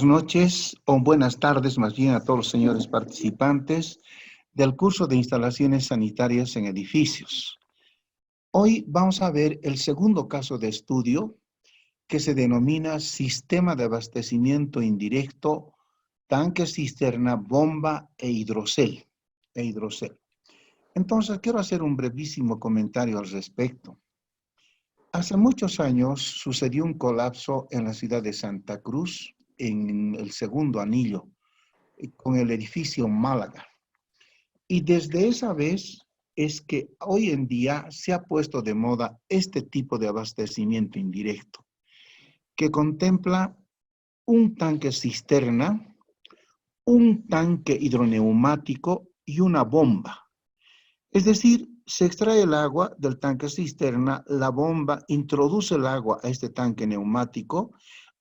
buenas noches o buenas tardes más bien a todos los señores participantes del curso de instalaciones sanitarias en edificios. Hoy vamos a ver el segundo caso de estudio que se denomina sistema de abastecimiento indirecto, tanque cisterna, bomba e hidrocel. Entonces quiero hacer un brevísimo comentario al respecto. Hace muchos años sucedió un colapso en la ciudad de Santa Cruz, en el segundo anillo, con el edificio Málaga. Y desde esa vez es que hoy en día se ha puesto de moda este tipo de abastecimiento indirecto, que contempla un tanque cisterna, un tanque hidroneumático y una bomba. Es decir, se extrae el agua del tanque cisterna, la bomba introduce el agua a este tanque neumático,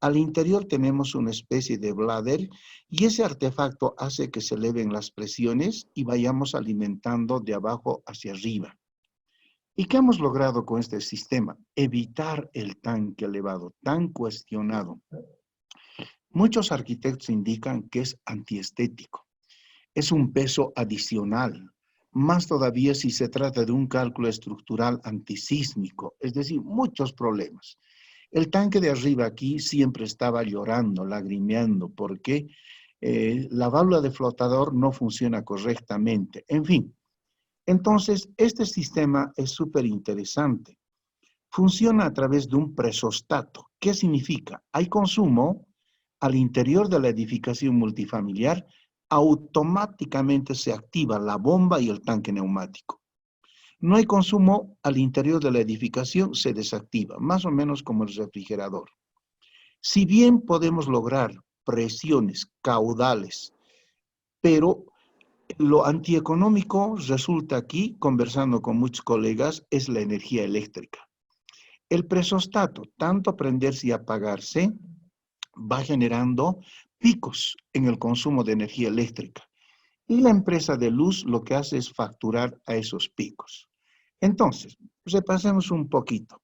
al interior tenemos una especie de bladder y ese artefacto hace que se eleven las presiones y vayamos alimentando de abajo hacia arriba. ¿Y qué hemos logrado con este sistema? Evitar el tanque elevado, tan cuestionado. Muchos arquitectos indican que es antiestético. Es un peso adicional, más todavía si se trata de un cálculo estructural antisísmico, es decir, muchos problemas. El tanque de arriba aquí siempre estaba llorando, lagrimeando, porque la válvula de flotador no funciona correctamente. En fin, entonces este sistema es súper interesante. Funciona a través de un presostato. ¿Qué significa? Hay consumo al interior de la edificación multifamiliar, automáticamente se activa la bomba y el tanque neumático. No hay consumo al interior de la edificación, se desactiva, más o menos como el refrigerador. Si bien podemos lograr presiones caudales, pero lo antieconómico resulta aquí, conversando con muchos colegas, es la energía eléctrica. El presostato, tanto prenderse y apagarse, va generando picos en el consumo de energía eléctrica. Y la empresa de luz lo que hace es facturar a esos picos. Entonces, repasemos un poquito.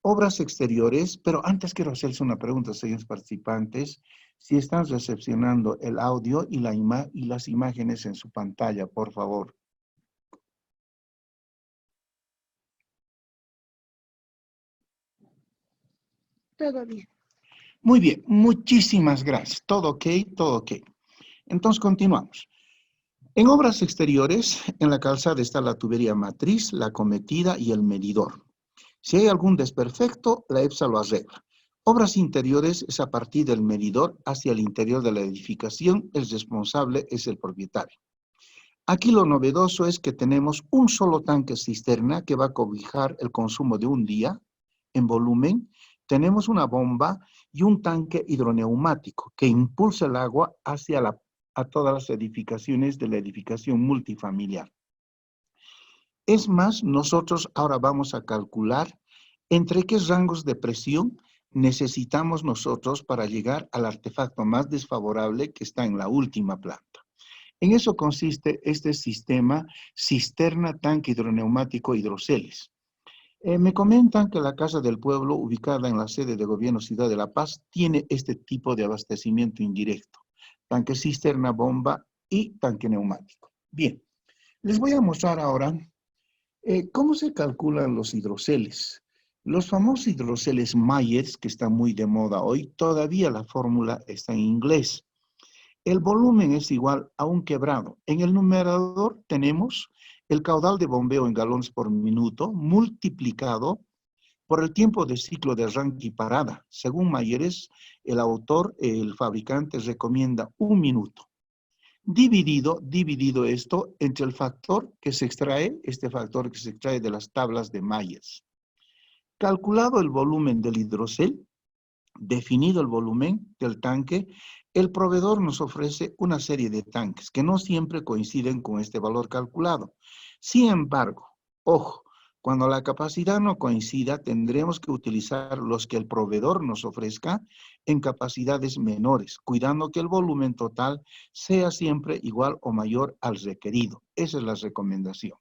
Obras exteriores, pero antes quiero hacerles una pregunta, señores participantes, si están recepcionando el audio y las imágenes en su pantalla, por favor. Todo bien. Muy bien, muchísimas gracias. ¿Todo ok? Todo ok. Entonces, continuamos. En obras exteriores, en la calzada está la tubería matriz, la cometida y el medidor. Si hay algún desperfecto, la EPSA lo arregla. Obras interiores es a partir del medidor hacia el interior de la edificación, el responsable es el propietario. Aquí lo novedoso es que tenemos un solo tanque cisterna que va a cobijar el consumo de un día en volumen. Tenemos una bomba y un tanque hidroneumático que impulsa el agua a todas las edificaciones de la edificación multifamiliar. Es más, nosotros ahora vamos a calcular entre qué rangos de presión necesitamos nosotros para llegar al artefacto más desfavorable que está en la última planta. En eso consiste este sistema cisterna tanque hidroneumático hidroceles. Me comentan que la Casa del Pueblo, ubicada en la sede de Gobierno Ciudad de La Paz, tiene este tipo de abastecimiento indirecto. Tanque cisterna, bomba y tanque neumático. Bien, les voy a mostrar ahora cómo se calculan los hidroceles. Los famosos hidroceles Myers, que están muy de moda hoy, todavía la fórmula está en inglés. El volumen es igual a un quebrado. En el numerador tenemos el caudal de bombeo en galones por minuto multiplicado por el tiempo de ciclo de arranque y parada. Según Myers, el autor, el fabricante, recomienda 1 minuto. Dividido esto entre el factor que se extrae, este factor que se extrae de las tablas de Myers. Calculado el volumen del hidrocel, definido el volumen del tanque, el proveedor nos ofrece una serie de tanques que no siempre coinciden con este valor calculado. Sin embargo, ojo, cuando la capacidad no coincida, tendremos que utilizar los que el proveedor nos ofrezca en capacidades menores, cuidando que el volumen total sea siempre igual o mayor al requerido. Esa es la recomendación.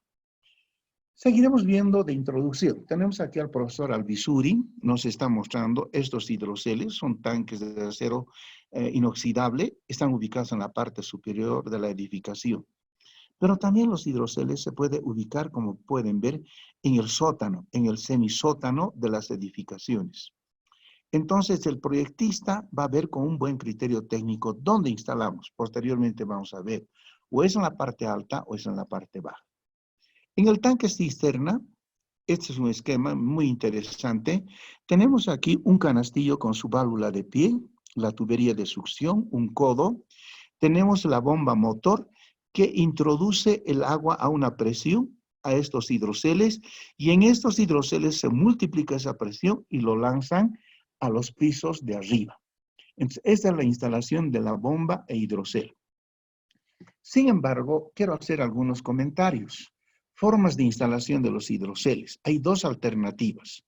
Seguiremos viendo de introducción. Tenemos aquí al profesor Alvisuri, nos está mostrando estos hidroceles, son tanques de acero inoxidable, están ubicados en la parte superior de la edificación. Pero también los hidroceles se puede ubicar, como pueden ver, en el sótano, en el semisótano de las edificaciones. Entonces, el proyectista va a ver con un buen criterio técnico dónde instalamos. Posteriormente vamos a ver, o es en la parte alta o es en la parte baja. En el tanque cisterna, este es un esquema muy interesante. Tenemos aquí un canastillo con su válvula de pie, la tubería de succión, un codo. Tenemos la bomba motor que introduce el agua a una presión a estos hidroceles y en estos hidroceles se multiplica esa presión y lo lanzan a los pisos de arriba. Entonces, esta es la instalación de la bomba e hidrocel. Sin embargo, quiero hacer algunos comentarios. Formas de instalación de los hidroceles. Hay dos alternativas.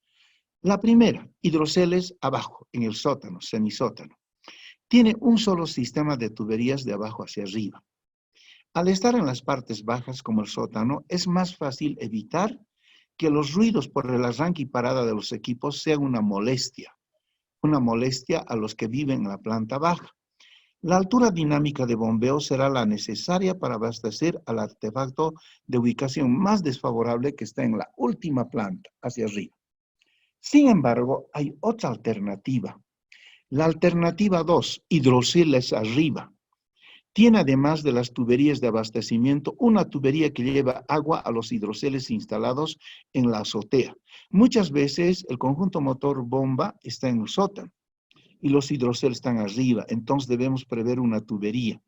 La primera, hidroceles abajo, en el sótano, semisótano. Tiene un solo sistema de tuberías de abajo hacia arriba. Al estar en las partes bajas como el sótano, es más fácil evitar que los ruidos por el arranque y parada de los equipos sean una molestia a los que viven en la planta baja. La altura dinámica de bombeo será la necesaria para abastecer al artefacto de ubicación más desfavorable que está en la última planta, hacia arriba. Sin embargo, hay otra alternativa. La alternativa 2, hidroceles arriba. Tiene además de las tuberías de abastecimiento, una tubería que lleva agua a los hidroceles instalados en la azotea. Muchas veces el conjunto motor bomba está en el sótano y los hidroceles están arriba, entonces debemos prever una tubería.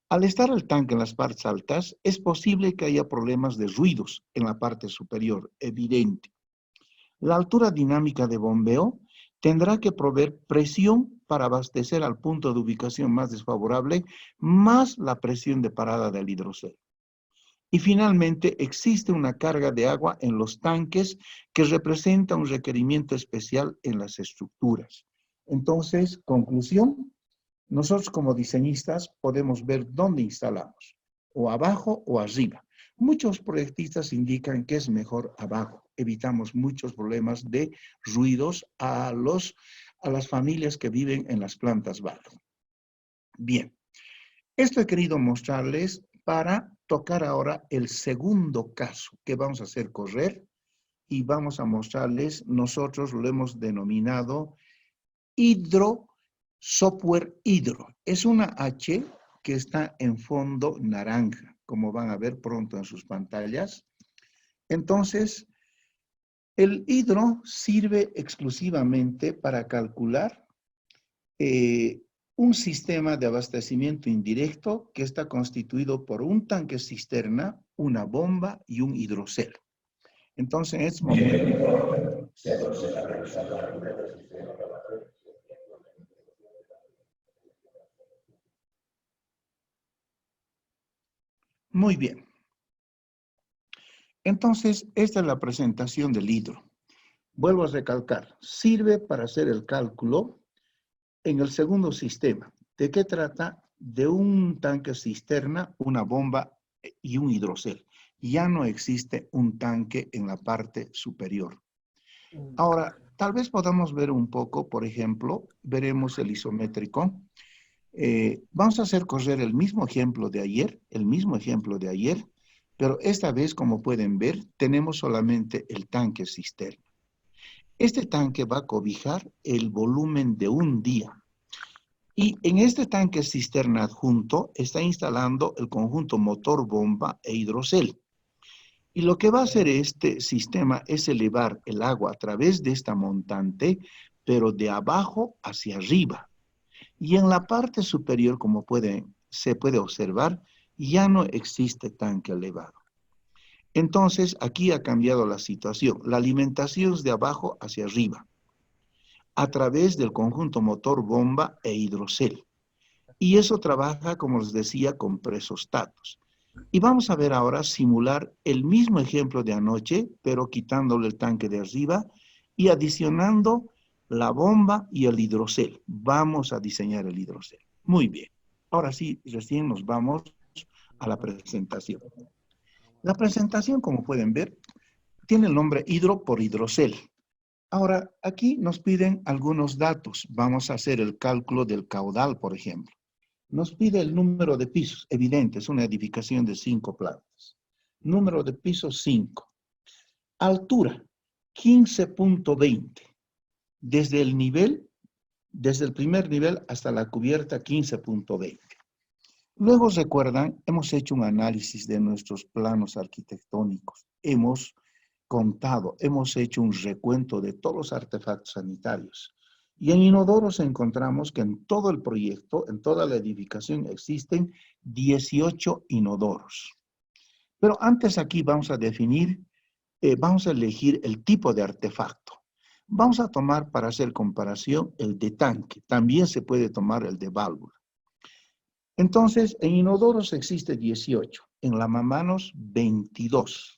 Al estar el tanque en las partes altas, es posible que haya problemas de ruidos en la parte superior, evidente. La altura dinámica de bombeo tendrá que proveer presión para abastecer al punto de ubicación más desfavorable, más la presión de parada del hidrocel. Y finalmente, existe una carga de agua en los tanques que representa un requerimiento especial en las estructuras. Entonces, conclusión, nosotros como diseñistas podemos ver dónde instalamos, o abajo o arriba. Muchos proyectistas indican que es mejor abajo. Evitamos muchos problemas de ruidos a las familias que viven en las plantas bajas. Bien, esto he querido mostrarles para tocar ahora el segundo caso que vamos a hacer correr y vamos a mostrarles, nosotros lo hemos denominado software hidro. Es una H que está en fondo naranja, como van a ver pronto en sus pantallas. Entonces, el hidro sirve exclusivamente para calcular un sistema de abastecimiento indirecto que está constituido por un tanque cisterna, una bomba y un hidrocel. Entonces, en este momento, se procede a realizar la calculación del sistema de abastecimiento. Muy bien. Entonces, esta es la presentación del hidro. Vuelvo a recalcar, sirve para hacer el cálculo en el segundo sistema. ¿De qué trata? De un tanque cisterna, una bomba y un hidrocel. Ya no existe un tanque en la parte superior. Ahora, tal vez podamos ver un poco, por ejemplo, veremos el isométrico. Vamos a hacer correr el mismo ejemplo de ayer, pero esta vez, como pueden ver, tenemos solamente el tanque cisterna. Este tanque va a cobijar el volumen de un día. Y en este tanque cisterna adjunto está instalando el conjunto motor, bomba e hidrocel. Y lo que va a hacer este sistema es elevar el agua a través de esta montante, pero de abajo hacia arriba. Y en la parte superior, como se puede observar, ya no existe tanque elevado. Entonces, aquí ha cambiado la situación. La alimentación es de abajo hacia arriba, a través del conjunto motor, bomba e hidrocel. Y eso trabaja, como les decía, con presostatos. Y vamos a ver ahora simular el mismo ejemplo de anoche, pero quitándole el tanque de arriba y adicionando la bomba y el hidrocel. Vamos a diseñar el hidrocel. Muy bien. Ahora sí, recién nos vamos a la presentación. La presentación, como pueden ver, tiene el nombre hidro por hidrocel. Ahora, aquí nos piden algunos datos. Vamos a hacer el cálculo del caudal, por ejemplo. Nos pide el número de pisos. Evidente, es una edificación de 5 plantas. Número de pisos 5. Altura, 15.20. Desde el primer nivel hasta la cubierta, 15.20. Luego, recuerdan, hemos hecho un análisis de nuestros planos arquitectónicos. Hemos contado, hemos hecho un recuento de todos los artefactos sanitarios. Y en inodoros encontramos que en todo el proyecto, en toda la edificación, existen 18 inodoros. Pero antes aquí vamos a definir, vamos a elegir el tipo de artefacto. Vamos a tomar para hacer comparación el de tanque. También se puede tomar el de válvula. Entonces, en inodoros existe 18, en lavamanos 22.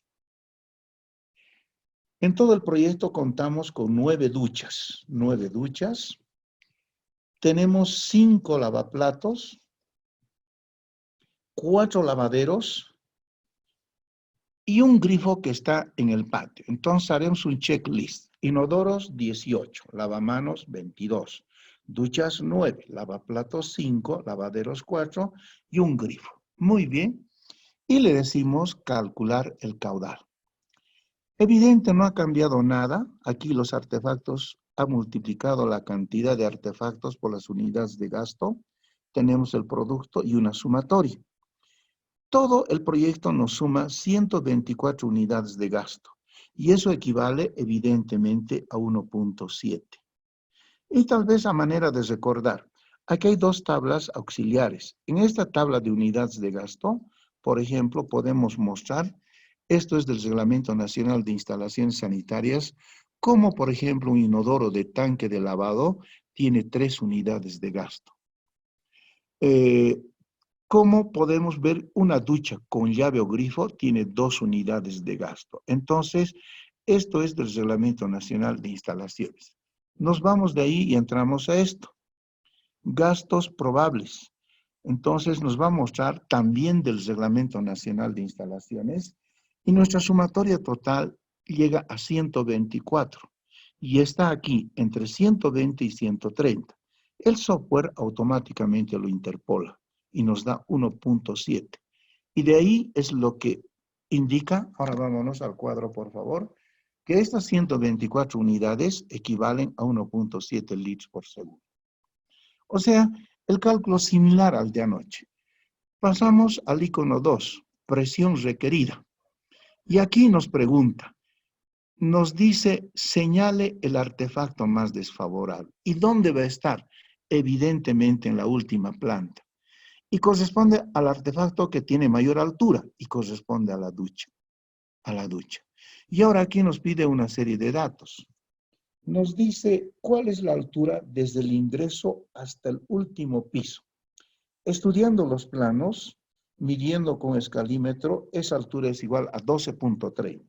En todo el proyecto contamos con 9 duchas. 9 duchas. Tenemos 5 lavaplatos, 4 lavaderos y un grifo que está en el patio. Entonces haremos un checklist. Inodoros 18, lavamanos 22, duchas 9, lavaplatos 5, lavaderos 4 y un grifo. Muy bien. Y le decimos calcular el caudal. Evidente, no ha cambiado nada. Aquí los artefactos han multiplicado la cantidad de artefactos por las unidades de gasto. Tenemos el producto y una sumatoria. Todo el proyecto nos suma 124 unidades de gasto. Y eso equivale evidentemente a 1.7. Y tal vez a manera de recordar, aquí hay 2 tablas auxiliares. En esta tabla de unidades de gasto, por ejemplo, podemos mostrar, esto es del Reglamento Nacional de Instalaciones Sanitarias, como por ejemplo un inodoro de tanque de lavado tiene 3 unidades de gasto. Como podemos ver, una ducha con llave o grifo tiene 2 unidades de gasto. Entonces, esto es del Reglamento Nacional de Instalaciones. Nos vamos de ahí y entramos a esto. Gastos probables. Entonces, nos va a mostrar también del Reglamento Nacional de Instalaciones y nuestra sumatoria total llega a 124 y está aquí entre 120 y 130. El software automáticamente lo interpola y nos da 1.7. Y de ahí es lo que indica, ahora vámonos al cuadro por favor, que estas 124 unidades equivalen a 1.7 litros por segundo. O sea, el cálculo similar al de anoche. Pasamos al icono 2, presión requerida. Y aquí nos pregunta, nos dice, señale el artefacto más desfavorable. ¿Y dónde va a estar? Evidentemente en la última planta. Y corresponde al artefacto que tiene mayor altura y corresponde a la ducha. Y ahora aquí nos pide una serie de datos. Nos dice cuál es la altura desde el ingreso hasta el último piso. Estudiando los planos, midiendo con escalímetro, esa altura es igual a 12.30.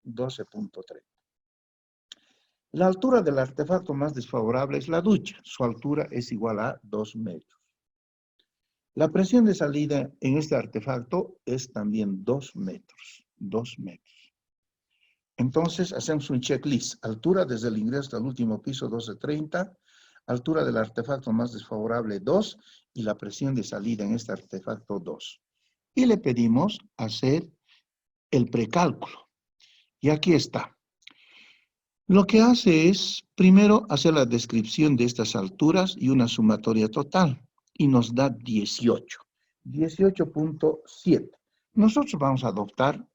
12.30. La altura del artefacto más desfavorable es la ducha. Su altura es igual a 2 metros. La presión de salida en este artefacto es también 2 metros. 2 metros. Entonces, hacemos un checklist. Altura desde el ingreso hasta el último piso, 12.30. Altura del artefacto más desfavorable, 2. Y la presión de salida en este artefacto, 2. Y le pedimos hacer el precálculo. Y aquí está. Lo que hace es, primero, hacer la descripción de estas alturas y una sumatoria total. Y nos da 18. 18.7. Nosotros vamos a adoptar,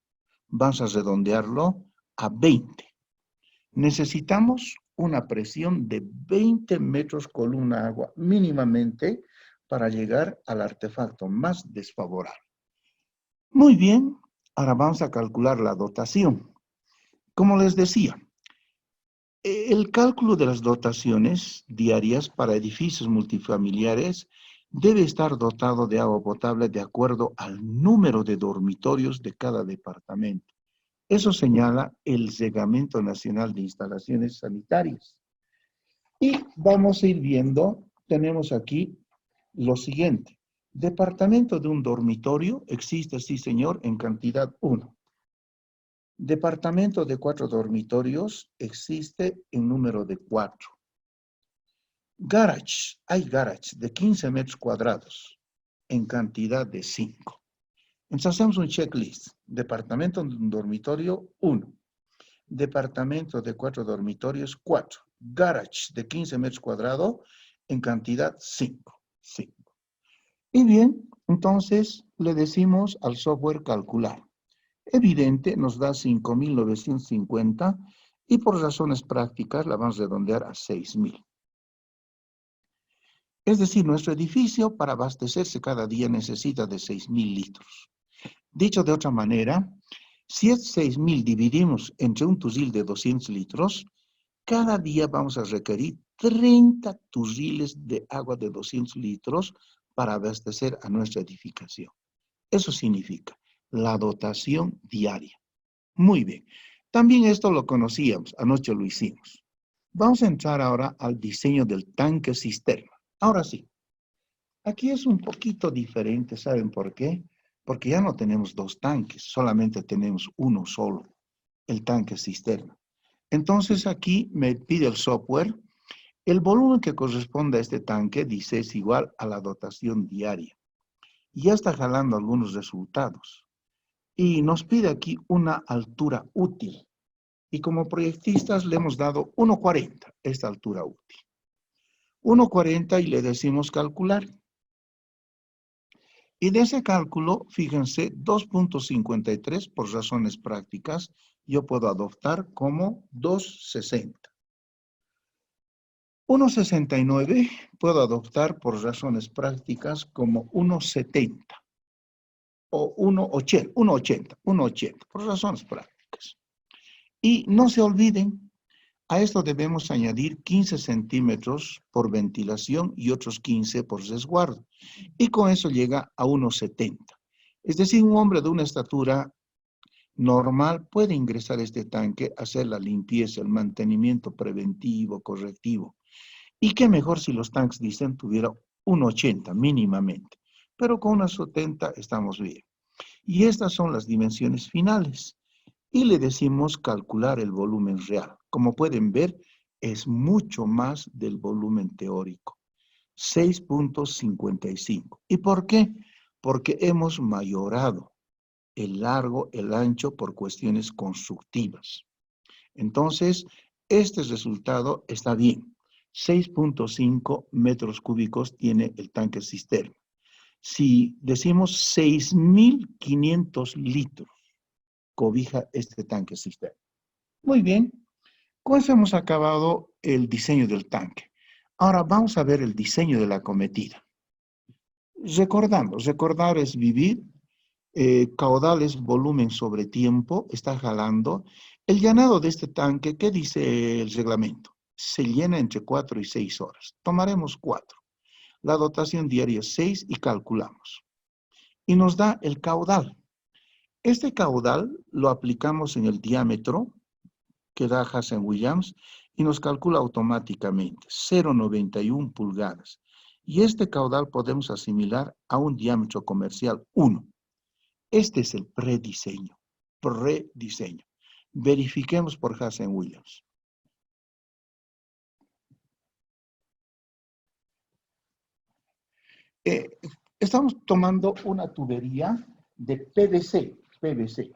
vamos a redondearlo a 20. Necesitamos una presión de 20 metros columna agua mínimamente para llegar al artefacto más desfavorable. Muy bien, ahora vamos a calcular la dotación. Como les decía, el cálculo de las dotaciones diarias para edificios multifamiliares debe estar dotado de agua potable de acuerdo al número de dormitorios de cada departamento. Eso señala el Reglamento Nacional de Instalaciones Sanitarias. Y vamos a ir viendo, tenemos aquí lo siguiente. Departamento de un dormitorio existe, sí señor, en cantidad 1. Departamento de 4 dormitorios existe en número de 4. Garage, hay garage de 15 metros cuadrados en cantidad de 5. Entonces hacemos un checklist. Departamento de un dormitorio, 1. Departamento de 4 dormitorios, 4. Garage de 15 metros cuadrados en cantidad 5. 5. Y bien, entonces le decimos al software calcular. Evidente, nos da 5.950 y por razones prácticas la vamos a redondear a 6.000. Es decir, nuestro edificio para abastecerse cada día necesita de 6.000 litros. Dicho de otra manera, si es 6.000 dividimos entre un turril de 200 litros, cada día vamos a requerir 30 turriles de agua de 200 litros para abastecer a nuestra edificación. Eso significa la dotación diaria. Muy bien. También esto lo conocíamos, anoche lo hicimos. Vamos a entrar ahora al diseño del tanque cisterna. Ahora sí, aquí es un poquito diferente, ¿saben por qué? Porque ya no tenemos 2 tanques, solamente tenemos uno solo, el tanque cisterna. Entonces aquí me pide el software, el volumen que corresponde a este tanque, dice, es igual a la dotación diaria. Ya está jalando algunos resultados. Y nos pide aquí una altura útil. Y como proyectistas le hemos dado 1,40, esta altura útil. 1,40 y le decimos calcular. Y de ese cálculo, fíjense, 2,53 por razones prácticas, yo puedo adoptar como 2,60. 1,69 puedo adoptar por razones prácticas como 1,70 o 1,80 por razones prácticas. Y no se olviden, a esto debemos añadir 15 centímetros por ventilación y otros 15 por resguardo. Y con eso llega a 1,70. Es decir, un hombre de una estatura normal puede ingresar a este tanque, hacer la limpieza, el mantenimiento preventivo, correctivo. Y qué mejor si los tanques dicen tuviera 1,80 mínimamente. Pero con 1,70 estamos bien. Y estas son las dimensiones finales. Y le decimos calcular el volumen real. Como pueden ver, es mucho más del volumen teórico. 6,55. ¿Y por qué? Porque hemos mayorado el largo, el ancho por cuestiones constructivas. Entonces, este resultado está bien. 6,5 metros cúbicos tiene el tanque cisterna. Si decimos 6.500 litros, cobija este tanque cisterna. Muy bien, con eso hemos acabado el diseño del tanque. Ahora vamos a ver el diseño de la acometida. Recordar es vivir, caudal es volumen sobre tiempo, está jalando. El llenado de este tanque, ¿qué dice el reglamento? Se llena entre 4 y 6 horas. Tomaremos 4. La dotación diaria es 6 y calculamos. Y nos da el caudal. Este caudal lo aplicamos en el diámetro que da Hazen-Williams y nos calcula automáticamente 0,91 pulgadas. Y este caudal podemos asimilar a un diámetro comercial 1. Este es el prediseño. Prediseño. Verifiquemos por Hazen-Williams. Estamos tomando una tubería de PVC,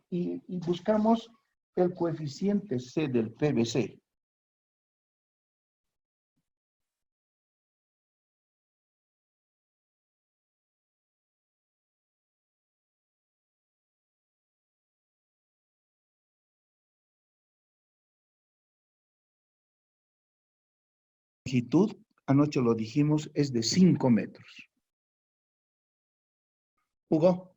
y buscamos el coeficiente C del PVC. Longitud, anoche lo dijimos, es de 5 metros. Hugo.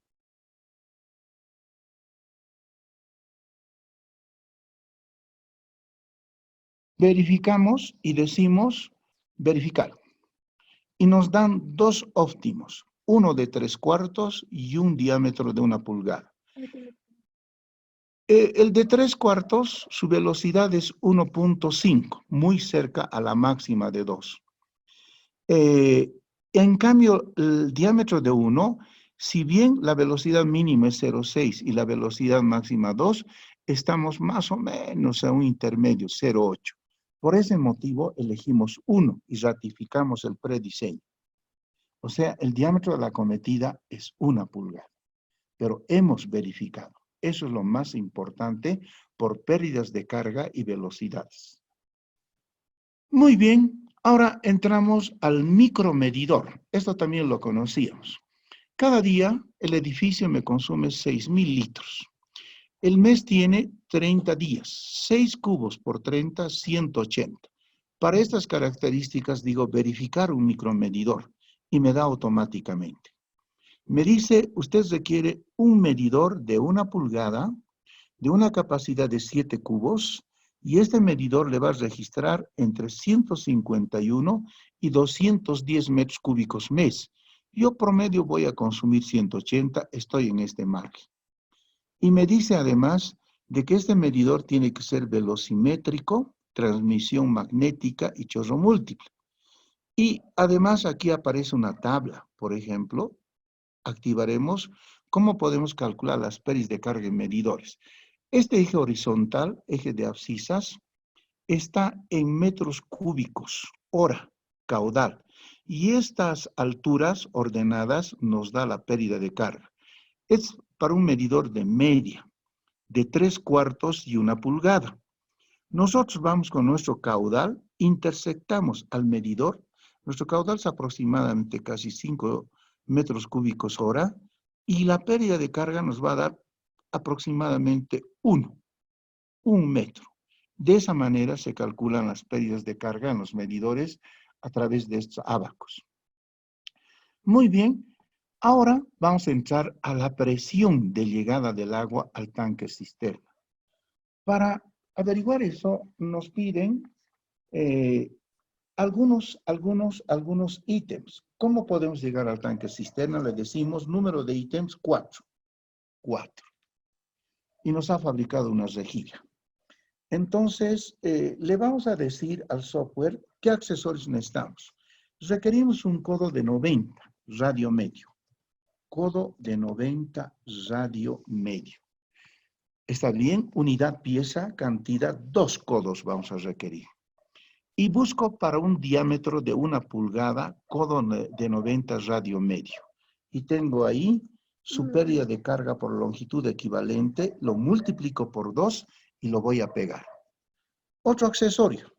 Verificamos y decimos verificar. Y nos dan 2 óptimos, uno de 3/4 y un diámetro de 1 pulgada. El de 3/4, su velocidad es 1,5, muy cerca a la máxima de 2. En cambio, el diámetro de 1, si bien la velocidad mínima es 0,6 y la velocidad máxima 2, estamos más o menos a un intermedio, 0,8. Por ese motivo elegimos 1 y ratificamos el prediseño. O sea, el diámetro de la acometida es 1 pulgada, pero hemos verificado. Eso es lo más importante por pérdidas de carga y velocidades. Muy bien, ahora entramos al micromedidor. Esto también lo conocíamos. Cada día el edificio me consume 6.000 litros. El mes tiene 30 días, 6 cubos por 30, 180. Para estas características digo verificar un micromedidor y me da automáticamente. Me dice, usted requiere un medidor de 1 pulgada, de una capacidad de 7 cubos, y este medidor le va a registrar entre 151 y 210 metros cúbicos mes. Yo promedio voy a consumir 180, estoy en este margen. Y me dice además de que este medidor tiene que ser velocimétrico, transmisión magnética y chorro múltiple. Y además aquí aparece una tabla, por ejemplo, activaremos cómo podemos calcular las pérdidas de carga en medidores. Este eje horizontal, eje de abscisas, está en metros cúbicos, hora, caudal. Y estas alturas ordenadas nos da la pérdida de carga. Es para un medidor de media, de 3/4 y 1 pulgada. Nosotros vamos con nuestro caudal, intersectamos al medidor. Nuestro caudal es aproximadamente casi 5 metros cúbicos hora y la pérdida de carga nos va a dar aproximadamente 1 metro. De esa manera se calculan las pérdidas de carga en los medidores a través de estos ábacos. Muy bien, ahora vamos a entrar a la presión de llegada del agua al tanque cisterna. Para averiguar eso nos piden algunos ítems. ¿Cómo podemos llegar al tanque cisterna? Le decimos número de ítems 4. Y nos ha fabricado una rejilla. Entonces, le vamos a decir al software qué accesorios necesitamos. Requerimos un codo de 90, radio medio. Codo de 90, radio medio. Está bien, unidad, pieza, cantidad, 2 codos vamos a requerir. Y busco para un diámetro de 1 pulgada, codo de 90, radio medio. Y tengo ahí su pérdida de carga por longitud equivalente, lo multiplico por 2 y lo voy a pegar. Otro accesorio.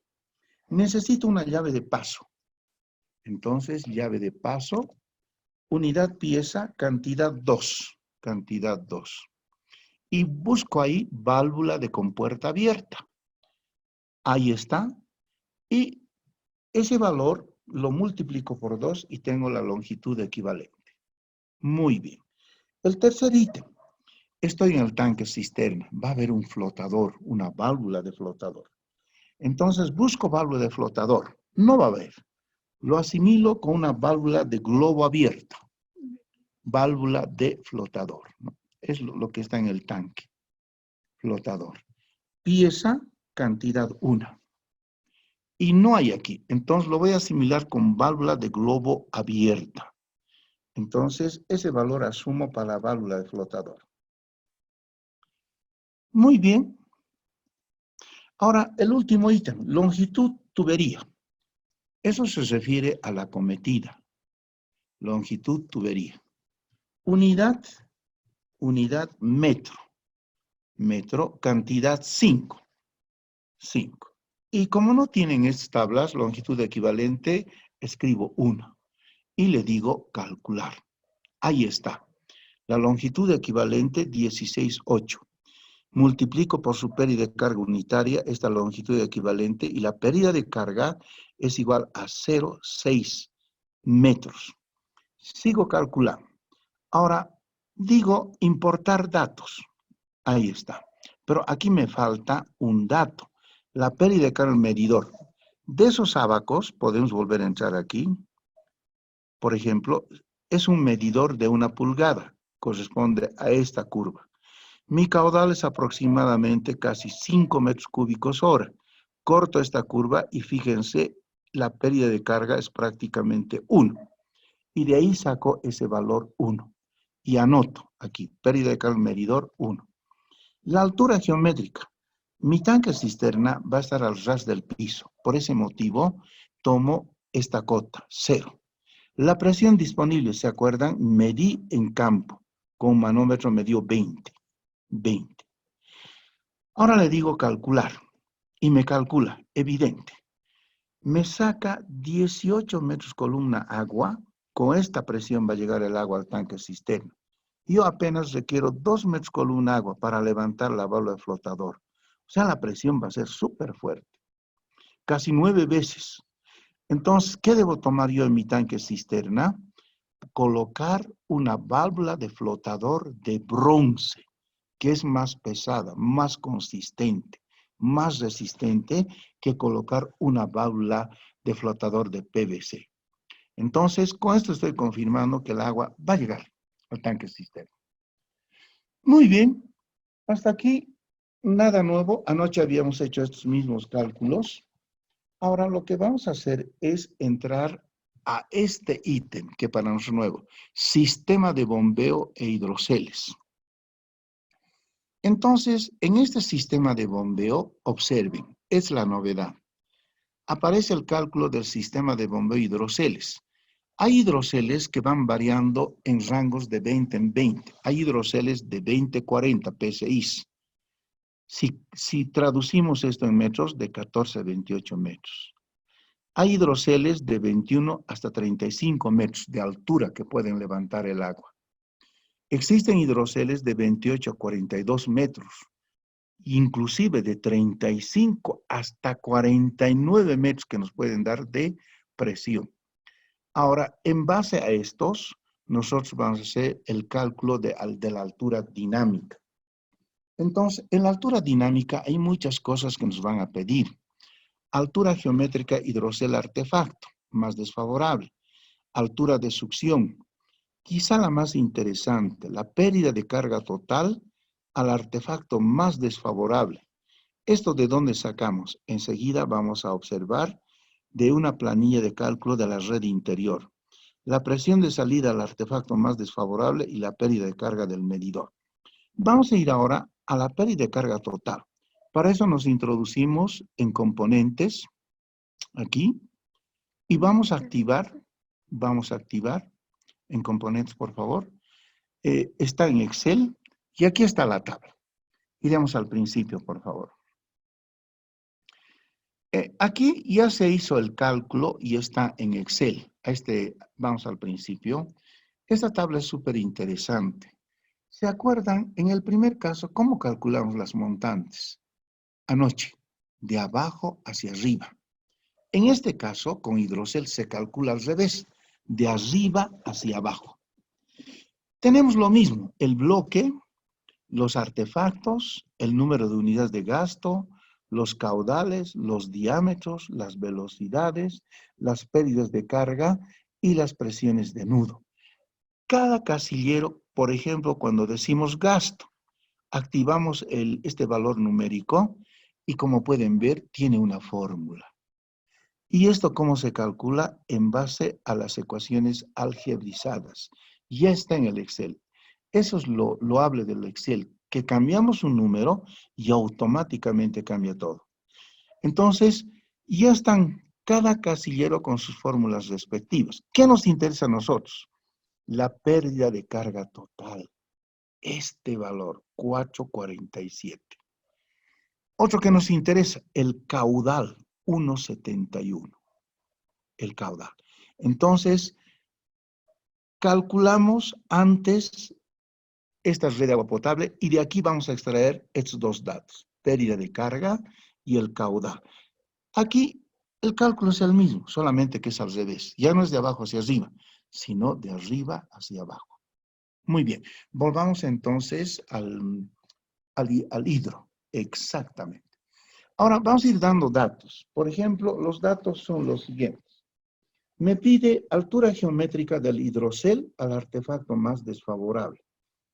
Necesito una llave de paso. Entonces, llave de paso, unidad, pieza, cantidad 2. Cantidad 2. Y busco ahí válvula de compuerta abierta. Ahí está. Y ese valor lo multiplico por 2 y tengo la longitud equivalente. Muy bien. El tercer ítem. Estoy en el tanque cisterna. Va a haber un flotador, una válvula de flotador. Entonces busco válvula de flotador. No va a haber. Lo asimilo con una válvula de globo abierto. Válvula de flotador, ¿no? Es lo que está en el tanque. Flotador. Pieza, cantidad 1. Y no hay aquí. Entonces lo voy a asimilar con válvula de globo abierta. Entonces ese valor asumo para la válvula de flotador. Muy bien. Ahora el último ítem, longitud tubería. Eso se refiere a la acometida. Longitud tubería. Unidad, metro. Metro, cantidad 5. 5. Y como no tienen estas tablas, longitud equivalente, escribo 1. Y le digo calcular. Ahí está. La longitud equivalente, 16,8. Multiplico por su pérdida de carga unitaria esta longitud equivalente y la pérdida de carga es igual a 0,6 metros. Sigo calculando. Ahora, digo importar datos. Ahí está. Pero aquí me falta un dato. La pérdida de carga en el medidor. De esos ábacos, podemos volver a entrar aquí. Por ejemplo, es un medidor de 1 pulgada. Corresponde a esta curva. Mi caudal es aproximadamente casi 5 metros cúbicos hora. Corto esta curva y fíjense, la pérdida de carga es prácticamente 1. Y de ahí saco ese valor 1. Y anoto aquí, pérdida de carga en el medidor 1. La altura geométrica. Mi tanque cisterna va a estar al ras del piso. Por ese motivo, tomo esta cota, 0. La presión disponible, ¿se acuerdan? Medí en campo. Con un manómetro me dio 20. Ahora le digo calcular. Y me calcula, evidente. Me saca 18 metros columna agua. Con esta presión va a llegar el agua al tanque cisterna. Yo apenas requiero 2 metros columna agua para levantar la válvula de flotador. O sea, la presión va a ser súper fuerte. Casi 9 veces. Entonces, ¿qué debo tomar yo en mi tanque cisterna? Colocar una válvula de flotador de bronce, que es más pesada, más consistente, más resistente que colocar una válvula de flotador de PVC. Entonces, con esto estoy confirmando que el agua va a llegar al tanque cisterna. Muy bien, hasta aquí nada nuevo. Anoche habíamos hecho estos mismos cálculos. Ahora lo que vamos a hacer es entrar a este ítem que para nosotros es nuevo, sistema de bombeo e hidroceles. Entonces, en este sistema de bombeo, observen, es la novedad. Aparece el cálculo del sistema de bombeo e hidroceles. Hay hidroceles que van variando en rangos de 20 en 20. Hay hidroceles de 20-40 PSI. Si traducimos esto en metros, de 14 a 28 metros. Hay hidroceles de 21 hasta 35 metros de altura que pueden levantar el agua. Existen hidroceles de 28 a 42 metros, inclusive de 35 hasta 49 metros que nos pueden dar de presión. Ahora, en base a estos, nosotros vamos a hacer el cálculo de la altura dinámica. Entonces, en la altura dinámica hay muchas cosas que nos van a pedir. Altura geométrica hidrocel artefacto, más desfavorable. Altura de succión, quizá la más interesante, la pérdida de carga total al artefacto más desfavorable. ¿Esto de dónde sacamos? Enseguida vamos a observar de una planilla de cálculo de la red interior. La presión de salida al artefacto más desfavorable y la pérdida de carga del medidor. Vamos a ir ahora a la pérdida de carga total. Para eso nos introducimos en componentes, aquí, y vamos a activar en componentes, por favor. Está en Excel, y aquí está la tabla. Iremos al principio, por favor. Aquí ya se hizo el cálculo y está en Excel. Vamos al principio. Esta tabla es súper interesante. ¿Se acuerdan? En el primer caso, ¿cómo calculamos las montantes? Anoche, de abajo hacia arriba. En este caso, con hidrocel se calcula al revés, de arriba hacia abajo. Tenemos lo mismo, el bloque, los artefactos, el número de unidades de gasto, los caudales, los diámetros, las velocidades, las pérdidas de carga y las presiones de nudo. Cada casillero, por ejemplo, cuando decimos gasto, activamos este valor numérico y como pueden ver, tiene una fórmula. ¿Y esto cómo se calcula? En base a las ecuaciones algebrizadas. Ya está en el Excel. Eso es lo loable del Excel, que cambiamos un número y automáticamente cambia todo. Entonces, ya están cada casillero con sus fórmulas respectivas. ¿Qué nos interesa a nosotros? La pérdida de carga total. Este valor, 447. Otro que nos interesa, el caudal, 1,71. El caudal. Entonces, calculamos antes esta red de agua potable y de aquí vamos a extraer estos dos datos, pérdida de carga y el caudal. Aquí el cálculo es el mismo, solamente que es al revés. Ya no es de abajo hacia arriba, sino de arriba hacia abajo. Muy bien, volvamos entonces al hidro, exactamente. Ahora vamos a ir dando datos. Por ejemplo, los datos son los siguientes. Me pide altura geométrica del hidrocel al artefacto más desfavorable.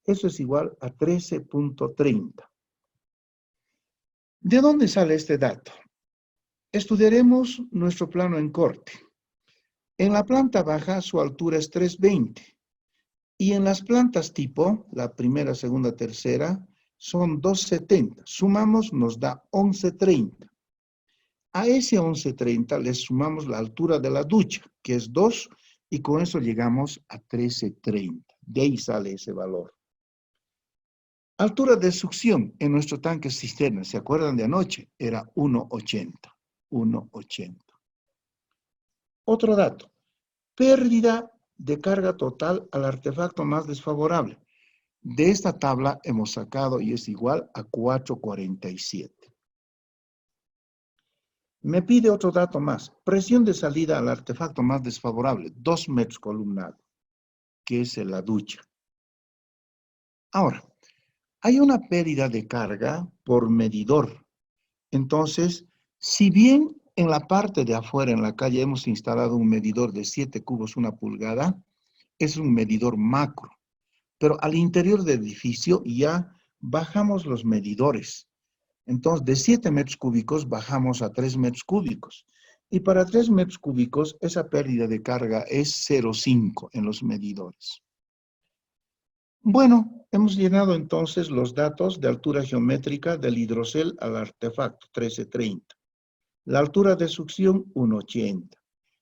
Eso es igual a 13.30. ¿De dónde sale este dato? Estudiaremos nuestro plano en corte. En la planta baja su altura es 320 y en las plantas tipo, la primera, segunda, tercera, son 270. Sumamos, nos da 1130. A ese 1130 le sumamos la altura de la ducha, que es 2, y con eso llegamos a 1330. De ahí sale ese valor. Altura de succión en nuestro tanque cisterna, ¿se acuerdan de anoche? Era 1,80. 1,80. Otro dato. Pérdida de carga total al artefacto más desfavorable. De esta tabla hemos sacado y es igual a 4,47. Me pide otro dato más. Presión de salida al artefacto más desfavorable, 2 metros columnado, que es la ducha. Ahora, hay una pérdida de carga por medidor. Entonces, si bien en la parte de afuera, en la calle, hemos instalado un medidor de 7 cubos, 1 pulgada, es un medidor macro. Pero al interior del edificio ya bajamos los medidores. Entonces, de 7 metros cúbicos bajamos a 3 metros cúbicos. Y para 3 metros cúbicos, esa pérdida de carga es 0,5 en los medidores. Bueno, hemos llenado entonces los datos de altura geométrica del hidrocel al artefacto, 1330. La altura de succión, 1,80.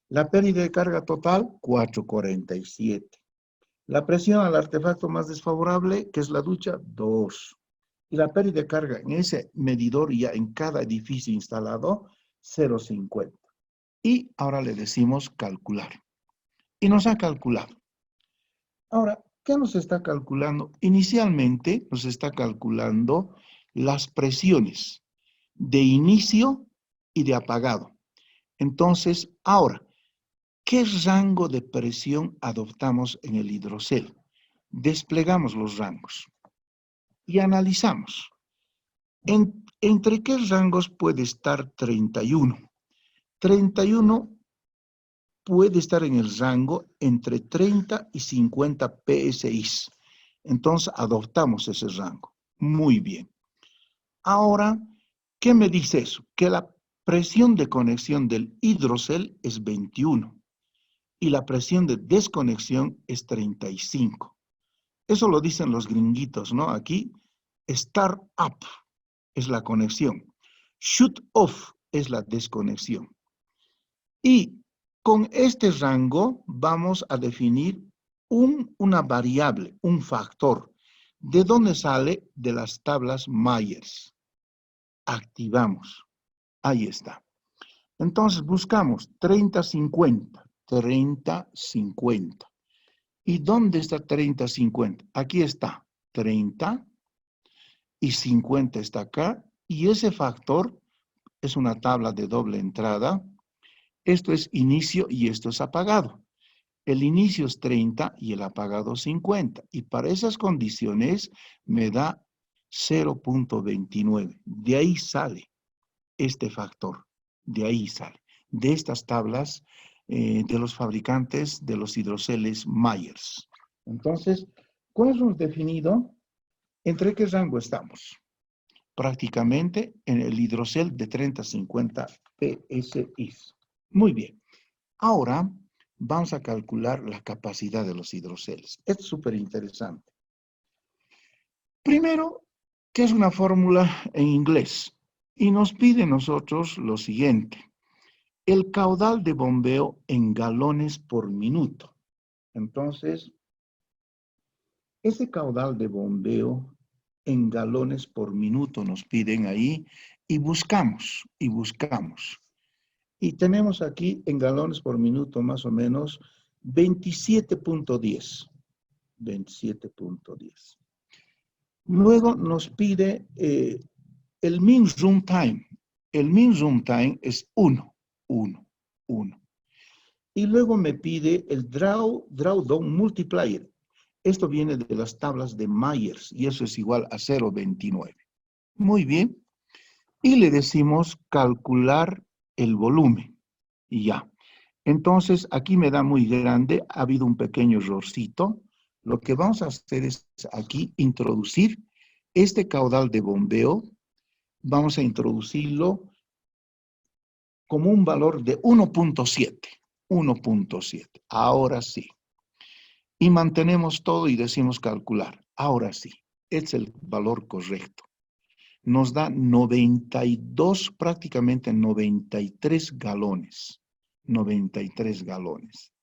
La pérdida de carga total, 4,47. La presión al artefacto más desfavorable, que es la ducha, 2. Y la pérdida de carga en ese medidor ya en cada edificio instalado, 0,50. Y ahora le decimos calcular. Y nos ha calculado. Ahora, ¿qué nos está calculando? Inicialmente nos está calculando las presiones de inicio y de apagado. Entonces, ahora, ¿qué rango de presión adoptamos en el hidrocel? Desplegamos los rangos y analizamos. ¿Entre qué rangos puede estar 31? 31 puede estar en el rango entre 30 y 50 PSI. Entonces, adoptamos ese rango. Muy bien. Ahora, ¿qué me dice eso? Que la presión de conexión del hidrocel es 21 y la presión de desconexión es 35. Eso lo dicen los gringuitos, ¿no? Aquí, start up es la conexión. Shut off es la desconexión. Y con este rango vamos a definir una variable, un factor. ¿De dónde sale? De las tablas Myers. Activamos. Ahí está. Entonces buscamos 30-50. 30-50. ¿Y dónde está 30-50? Aquí está. 30 y 50 está acá. Y ese factor es una tabla de doble entrada. Esto es inicio y esto es apagado. El inicio es 30 y el apagado 50. Y para esas condiciones me da 0,29. De ahí sale este factor. De ahí sale. De estas tablas de los fabricantes de los hidroceles Myers. Entonces, ¿cómo hemos definido? ¿Entre qué rango estamos? Prácticamente en el hidrocel de 30-50 PSI. Muy bien. Ahora vamos a calcular la capacidad de los hidroceles. Esto es súper interesante. Primero, ¿qué es una fórmula en inglés? Y nos pide nosotros lo siguiente. El caudal de bombeo en galones por minuto. Entonces, ese caudal de bombeo en galones por minuto nos piden ahí y buscamos. Y tenemos aquí en galones por minuto más o menos 27,10. 27,10. Luego nos pide el mean room time. El mean room time es 1. Y luego me pide el drawdown multiplier. Esto viene de las tablas de Myers y eso es igual a 0,29. Muy bien. Y le decimos calcular el volumen. Y ya. Entonces, aquí me da muy grande. Ha habido un pequeño errorcito. Lo que vamos a hacer es aquí introducir este caudal de bombeo. Vamos a introducirlo como un valor de 1,7. 1,7. Ahora sí. Y mantenemos todo y decimos calcular. Ahora sí. es el valor correcto. Nos da 92, prácticamente 93 galones. 93 galones.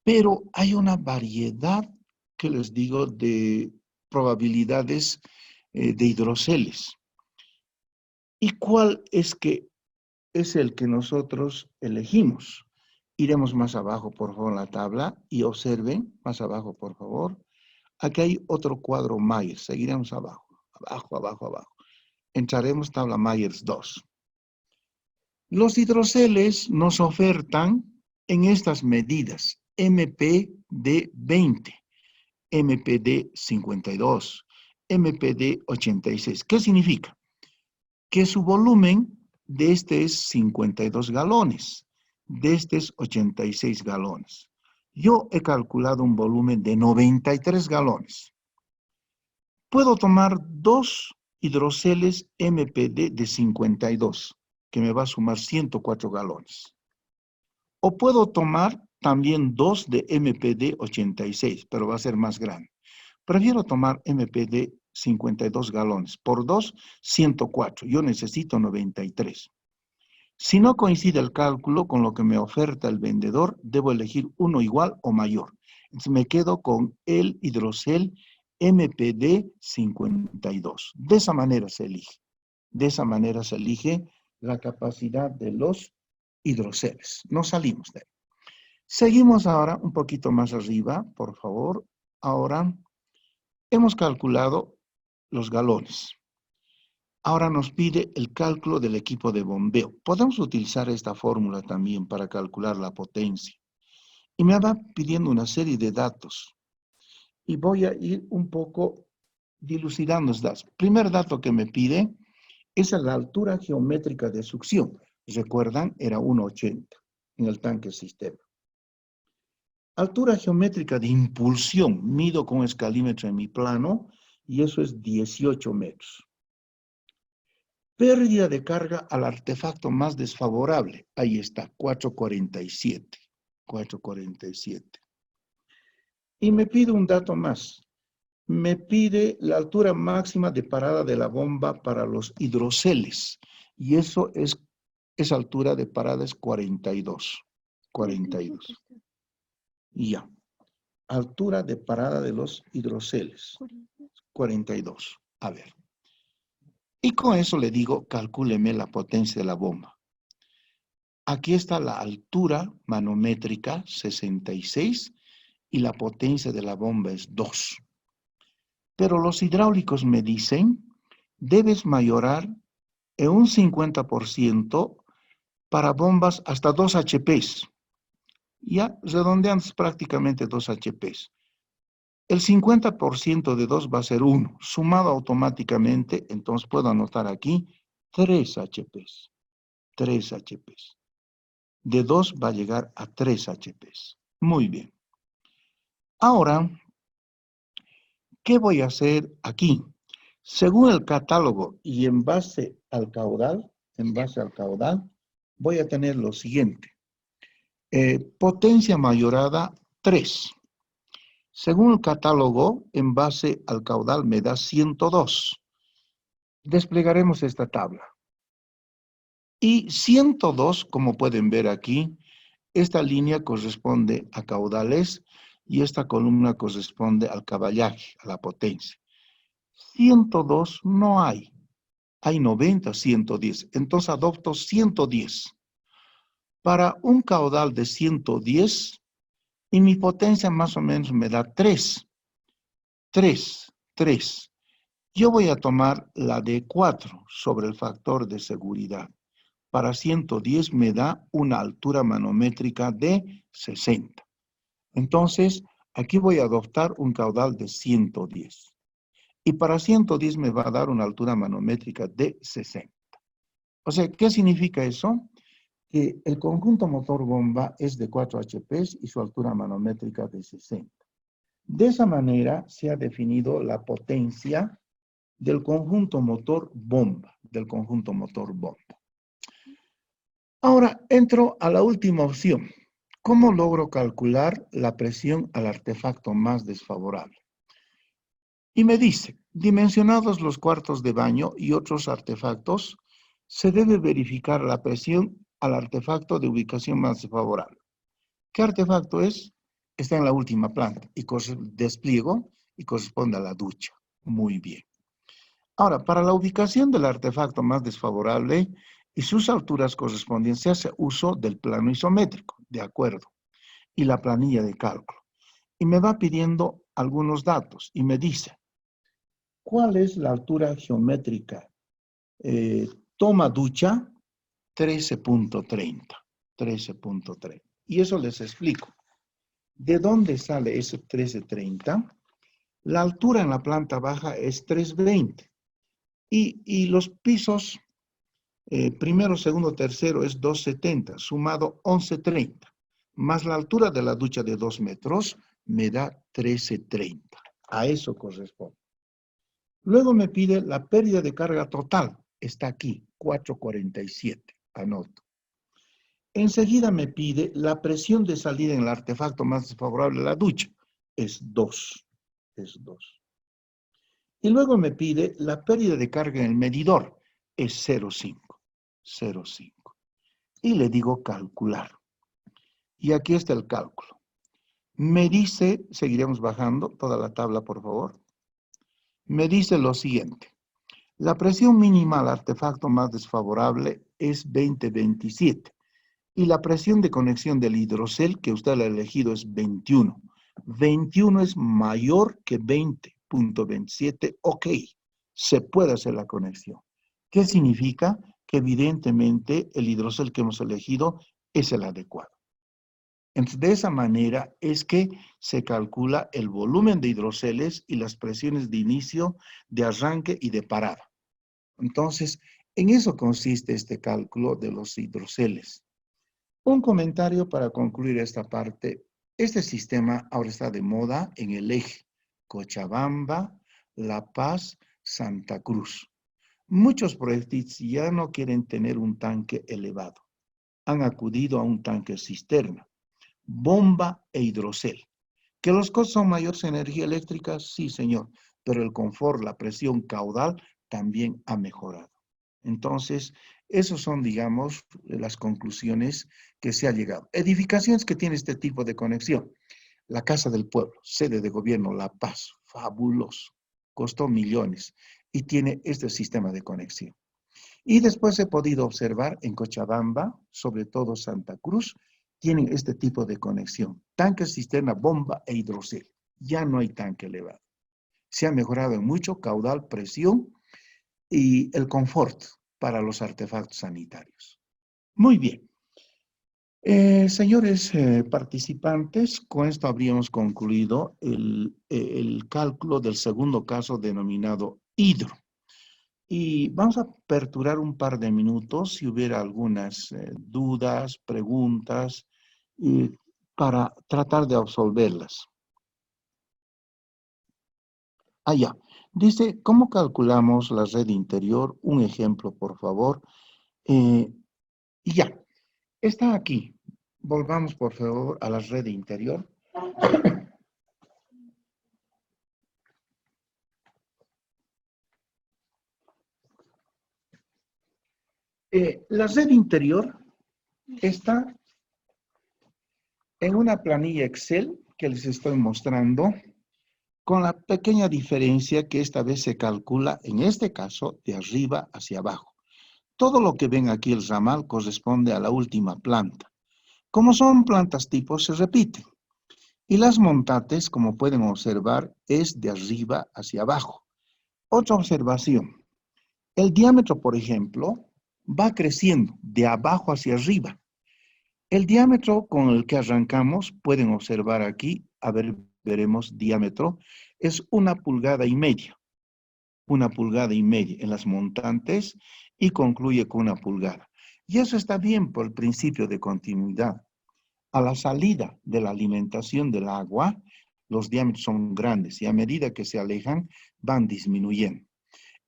Pero hay una variedad, que les digo, de probabilidades de hidroceles. ¿Y cuál es que es el que nosotros elegimos? Iremos más abajo, por favor, en la tabla y observen, más abajo, por favor. Aquí hay otro cuadro Myers. Seguiremos abajo, abajo, abajo, abajo. Entraremos tabla Myers 2. Los hidroceles nos ofertan en estas medidas MPD 20, MPD 52, MPD 86. ¿Qué significa? Que su volumen de este es 52 galones, de este es 86 galones. Yo he calculado un volumen de 93 galones. Puedo tomar 2 hidroceles MPD de 52, que me va a sumar 104 galones. O puedo tomar también 2 de MPD 86, pero va a ser más grande. Prefiero tomar MPD 52 galones. Por 2, 104. Yo necesito 93. Si no coincide el cálculo con lo que me oferta el vendedor, debo elegir uno igual o mayor. Entonces me quedo con el hidrocel MPD 52. De esa manera se elige. De esa manera se elige la capacidad de los hidroceles. No salimos de ahí. Seguimos ahora un poquito más arriba, por favor. Ahora hemos calculado los galones. Ahora nos pide el cálculo del equipo de bombeo. Podemos utilizar esta fórmula también para calcular la potencia. Y me va pidiendo una serie de datos. Y voy a ir un poco dilucidando los datos. Primer dato que me pide es la altura geométrica de succión. Recuerdan, era 1,80 en el tanque sistema. Altura geométrica de impulsión. Mido con escalímetro en mi plano y eso es 18 metros. Pérdida de carga al artefacto más desfavorable. Ahí está, 447. 447. Y me pide un dato más. Me pide la altura máxima de parada de la bomba para los hidroceles. Y eso es, esa altura de parada es 42. 42. Y ya. Altura de parada de los hidroceles. 42. A ver. Y con eso le digo, calcúleme la potencia de la bomba. Aquí está la altura manométrica, 66, y la potencia de la bomba es 2. Pero los hidráulicos me dicen, debes mayorar en un 50% para bombas hasta 2 HPs. Ya redondeando prácticamente 2 HPs. El 50% de 2 va a ser 1, sumado automáticamente, entonces puedo anotar aquí 3 HPs. 3 HPs. De 2 va a llegar a 3 HPs. Muy bien. Ahora, ¿qué voy a hacer aquí? Según el catálogo y en base al caudal, voy a tener lo siguiente. Potencia mayorada 3. Según el catálogo, en base al caudal me da 102. Desplegaremos esta tabla. Y 102, como pueden ver aquí, esta línea corresponde a caudales y esta columna corresponde al caballaje, a la potencia. 102 no hay. Hay 90, 110. Entonces adopto 110. Para un caudal de 110, y mi potencia más o menos me da 3. 3. Yo voy a tomar la de 4 sobre el factor de seguridad. Para 110 me da una altura manométrica de 60. Entonces, aquí voy a adoptar un caudal de 110. Y para 110 me va a dar una altura manométrica de 60. O sea, ¿qué significa eso? Que el conjunto motor-bomba es de 4 HPs y su altura manométrica de 60. De esa manera se ha definido la potencia del conjunto motor-bomba, Ahora entro a la última opción. ¿Cómo logro calcular la presión al artefacto más desfavorable? Y me dice, Dimensionados los cuartos de baño y otros artefactos, se debe verificar la presión al artefacto de ubicación más desfavorable. ¿Qué artefacto es? Está en la última planta y despliego y corresponde a la ducha. Muy bien. Ahora, para la ubicación del artefacto más desfavorable y sus alturas correspondientes, se hace uso del plano isométrico, de acuerdo, y la planilla de cálculo. Y me va pidiendo algunos datos y me dice, ¿cuál es la altura geométrica? Toma ducha, 13.30. 13.30. Y eso les explico. ¿De dónde sale ese 13.30? La altura en la planta baja es 320. Y los pisos, primero, segundo, tercero, es 270, sumado 1130. Más la altura de la ducha de 2 metros, me da 1330. A eso corresponde. Luego me pide la pérdida de carga total. Está aquí, 447. Anoto. Enseguida me pide la presión de salida en el artefacto más desfavorable de la ducha. Es 2. Es 2. Y luego me pide la pérdida de carga en el medidor. Es 0,5. 0,5. Y le digo calcular. Y aquí está el cálculo. Me dice, seguiremos bajando toda la tabla, por favor. Me dice lo siguiente. La presión mínima al artefacto más desfavorable es 20,27. Y la presión de conexión del hidrocel que usted ha elegido es 21. 21 es mayor que 20.27. Ok, se puede hacer la conexión. ¿Qué significa? Que evidentemente el hidrocel que hemos elegido es el adecuado. Entonces, de esa manera es que se calcula el volumen de hidroceles y las presiones de inicio, de arranque y de parada. Entonces, en eso consiste este cálculo de los hidroceles. Un comentario para concluir esta parte. Este sistema ahora está de moda en el eje Cochabamba, La Paz, Santa Cruz. Muchos proyectos ya no quieren tener un tanque elevado. Han acudido a un tanque cisterna, bomba e hidrocel. ¿Que los costos son mayores en energía eléctrica? Sí, señor, pero el confort, la presión caudal también ha mejorado. Entonces, esas son, digamos, las conclusiones que se ha llegado. Edificaciones que tienen este tipo de conexión. La Casa del Pueblo, sede de gobierno La Paz, fabuloso, costó millones y tiene este sistema de conexión. Y después he podido observar en Cochabamba, sobre todo Santa Cruz, tienen este tipo de conexión. Tanque, cisterna, bomba e hidrocel. Ya no hay tanque elevado. Se ha mejorado en mucho caudal, presión y el confort para los artefactos sanitarios. Muy bien. Señores participantes, con esto habríamos concluido el cálculo del segundo caso denominado hidro. Y vamos a aperturar un par de minutos si hubiera algunas dudas, preguntas, para tratar de absolverlas. Ya. Dice, ¿cómo calculamos la red interior? Un ejemplo, por favor. Y ya. Está aquí. Volvamos, por favor, a la red interior. La red interior está en una planilla Excel que les estoy mostrando, con la pequeña diferencia que esta vez se calcula, en este caso, de arriba hacia abajo. Todo lo que ven aquí el ramal corresponde a la última planta. Como son plantas tipo, se repiten. Y las montantes, como pueden observar, es de arriba hacia abajo. Otra observación. El diámetro, por ejemplo, va creciendo de abajo hacia arriba. El diámetro con el que arrancamos, pueden observar aquí, a ver, veremos diámetro, es 1,5 pulgadas. 1,5 pulgadas en las montantes y concluye con 1 pulgada. Y eso está bien por el principio de continuidad. A la salida de la alimentación del agua, los diámetros son grandes y a medida que se alejan, van disminuyendo.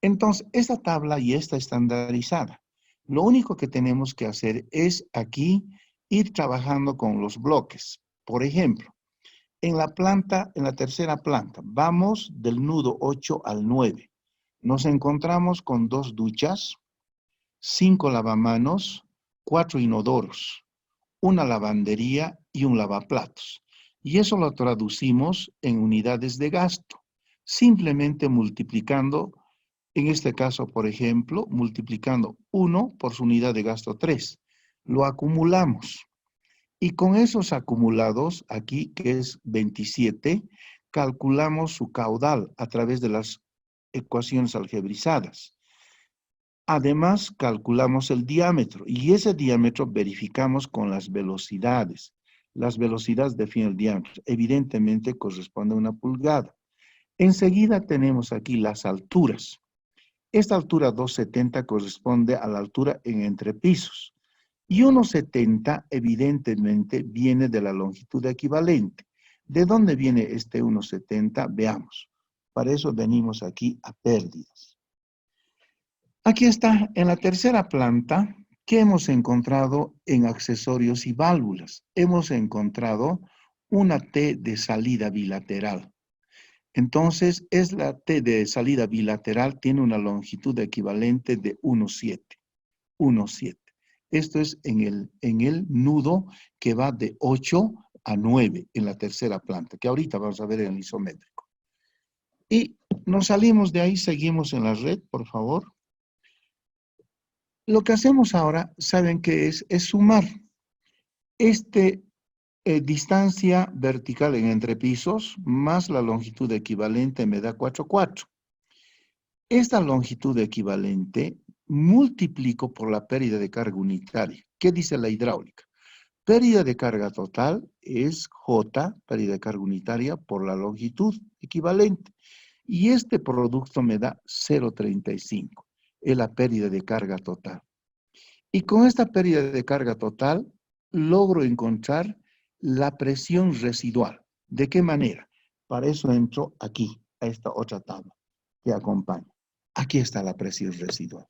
Entonces, esta tabla ya está estandarizada. Lo único que tenemos que hacer es aquí ir trabajando con los bloques. Por ejemplo, En la planta, en la tercera planta, vamos del nudo 8 al 9. Nos encontramos con 2 duchas, 5 lavamanos, 4 inodoros, una lavandería y un lavaplatos. Y eso lo traducimos en unidades de gasto, simplemente multiplicando, en este caso, por ejemplo, multiplicando 1 por su unidad de gasto 3. Lo acumulamos. Y con esos acumulados, aquí que es 27, calculamos su caudal a través de las ecuaciones algebrizadas. Además, calculamos el diámetro y ese diámetro verificamos con las velocidades. Las velocidades definen el diámetro. Evidentemente corresponde a una pulgada. Enseguida tenemos aquí las alturas. Esta altura 270 corresponde a la altura en entrepisos. Y 1,70 evidentemente viene de la longitud equivalente. ¿De dónde viene este 1,70? Veamos. Para eso venimos aquí a pérdidas. Aquí está, en la tercera planta, ¿qué hemos encontrado en accesorios y válvulas? Hemos encontrado una T de salida bilateral. Entonces, es la T de salida bilateral, tiene una longitud equivalente de 1,7. 1,7. Esto es en el nudo que va de 8 a 9 en la tercera planta, que ahorita vamos a ver en el isométrico. Y nos salimos de ahí, seguimos en la red, por favor. Lo que hacemos ahora, ¿saben qué es? Es sumar. Distancia vertical en entrepisos más la longitud equivalente me da 4,4. Esta longitud equivalente multiplico por la pérdida de carga unitaria. ¿Qué dice la hidráulica? Pérdida de carga total es J, pérdida de carga unitaria, por la longitud equivalente. Y este producto me da 0,35. Es la pérdida de carga total. Y con esta pérdida de carga total, logro encontrar la presión residual. ¿De qué manera? Para eso entro aquí, a esta otra tabla que acompaña. Aquí está la presión residual.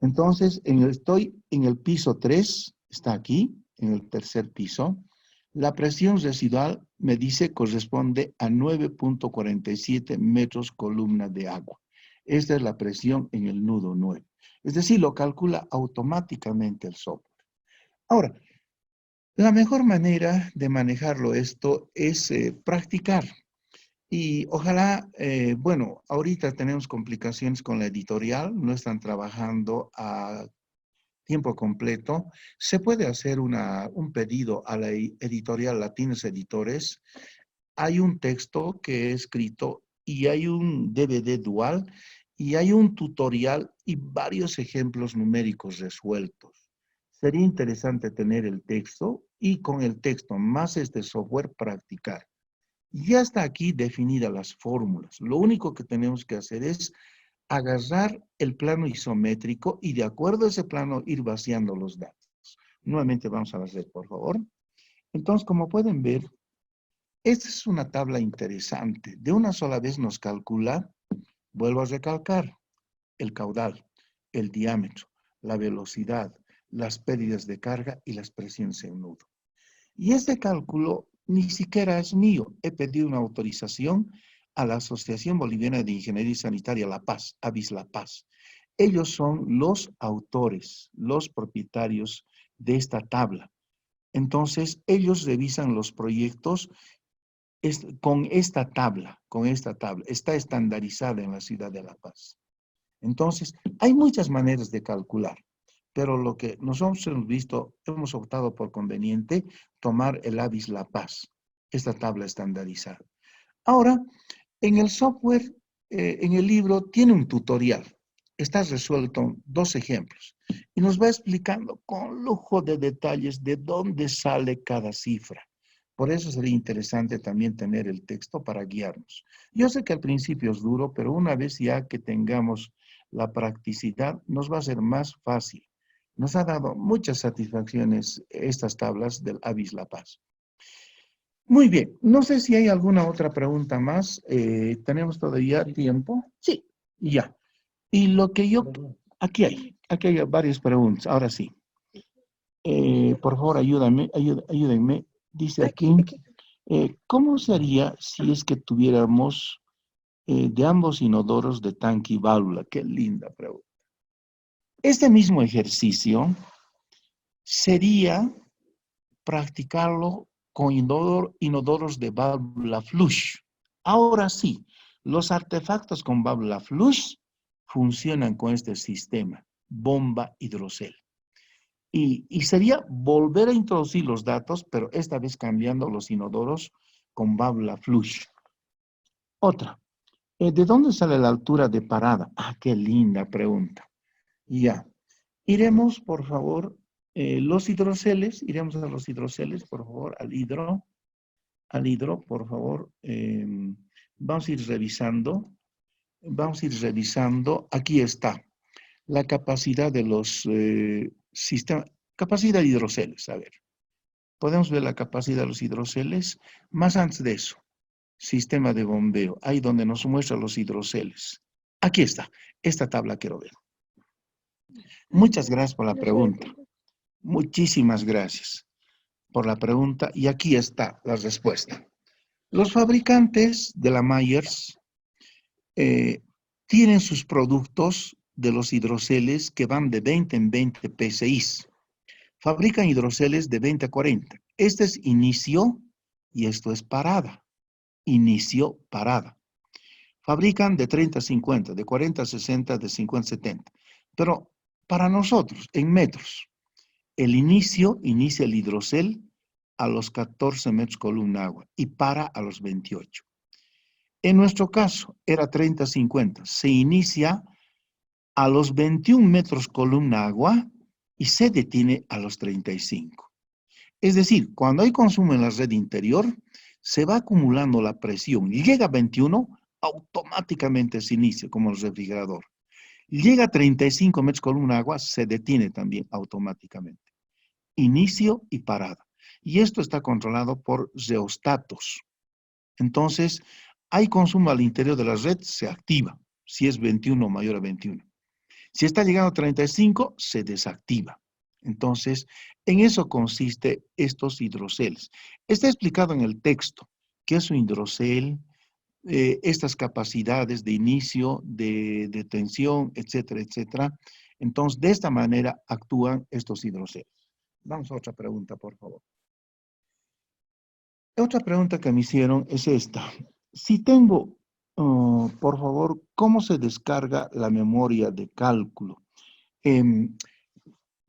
Entonces, estoy en el piso 3, está aquí, en el tercer piso. La presión residual me dice corresponde a 9,47 metros columna de agua. Esta es la presión en el nudo 9. Es decir, lo calcula automáticamente el software. Ahora, la mejor manera de manejarlo esto es practicar. Y ojalá, bueno, ahorita tenemos complicaciones con la editorial, no están trabajando a tiempo completo. Se puede hacer un pedido a la editorial Latinos Editores. Hay un texto que he escrito y hay un DVD dual y hay un tutorial y varios ejemplos numéricos resueltos. Sería interesante tener el texto y con el texto más este software practicar. Ya está aquí definidas las fórmulas. Lo único que tenemos que hacer es agarrar el plano isométrico y de acuerdo a ese plano ir vaciando los datos. Nuevamente vamos a la red, por favor. Entonces, como pueden ver, esta es una tabla interesante. De una sola vez nos calcula, vuelvo a recalcar, el caudal, el diámetro, la velocidad, las pérdidas de carga y las presiones en nudo. Y este cálculo ni siquiera es mío. He pedido una autorización a la Asociación Boliviana de Ingeniería Sanitaria La Paz, ABIS La Paz. Ellos son los autores, los propietarios de esta tabla. Entonces, ellos revisan los proyectos con esta tabla. Está estandarizada en la ciudad de La Paz. Entonces, hay muchas maneras de calcular, pero lo que nosotros hemos visto, hemos optado por conveniente tomar el ABIS La Paz, esta tabla estandarizada. Ahora, en el software, en el libro, tiene un tutorial. Está resuelto 2 ejemplos y nos va explicando con lujo de detalles de dónde sale cada cifra. Por eso sería interesante también tener el texto para guiarnos. Yo sé que al principio es duro, pero una vez ya que tengamos la practicidad, nos va a ser más fácil. Nos ha dado muchas satisfacciones estas tablas del ABIS La Paz. Muy bien, no sé si hay alguna otra pregunta más. ¿Tenemos todavía tiempo? Sí. Ya. Y lo que yo, aquí hay varias preguntas, ahora sí. Por favor, ayúdenme. Dice aquí, ¿Cómo sería si es que tuviéramos de ambos inodoros de tanque y válvula? Qué linda pregunta. Este mismo ejercicio sería practicarlo con inodoros de válvula flush. Ahora sí, los artefactos con válvula flush funcionan con este sistema, bomba hidrocel. Y sería volver a introducir los datos, pero esta vez cambiando los inodoros con válvula flush. Otra, ¿de dónde sale la altura de parada? Ah, qué linda pregunta. Ya, iremos, por favor, los hidroceles, iremos a los hidroceles, por favor, al hidro, por favor. Vamos a ir revisando, aquí está, la capacidad de los sistemas, capacidad de hidroceles, a ver. Podemos ver la capacidad de los hidroceles, más antes de eso, sistema de bombeo, ahí donde nos muestra los hidroceles. Aquí está, esta tabla quiero ver. Muchas gracias por la pregunta. Muchísimas gracias por la pregunta y aquí está la respuesta. Los fabricantes de la Myers tienen sus productos de los hidroceles que van de 20 en 20 PSI. Fabrican hidroceles de 20 a 40. Este es inicio y esto es parada. Inicio, parada. Fabrican de 30 a 50, de 40 a 60, de 50 a 70. Pero para nosotros, en metros, el inicio inicia el hidrocel a los 14 metros columna agua y para a los 28. En nuestro caso, era 30 a 50. Se inicia a los 21 metros columna agua y se detiene a los 35. Es decir, cuando hay consumo en la red interior, se va acumulando la presión. Llega a 21, automáticamente se inicia, como el refrigerador. Llega a 35 metros columna agua, se detiene también automáticamente. Inicio y parada. Y esto está controlado por reostatos. Entonces, hay consumo al interior de la red, se activa, si es 21 o mayor a 21. Si está llegando a 35, se desactiva. Entonces, en eso consiste estos hidroceles. Está explicado en el texto qué es un hidrocel, estas capacidades de inicio, de tensión, etcétera, etcétera. Entonces, de esta manera actúan estos hidroceles. Vamos a otra pregunta, por favor. Otra pregunta que me hicieron es esta. Si tengo, por favor, ¿cómo se descarga la memoria de cálculo?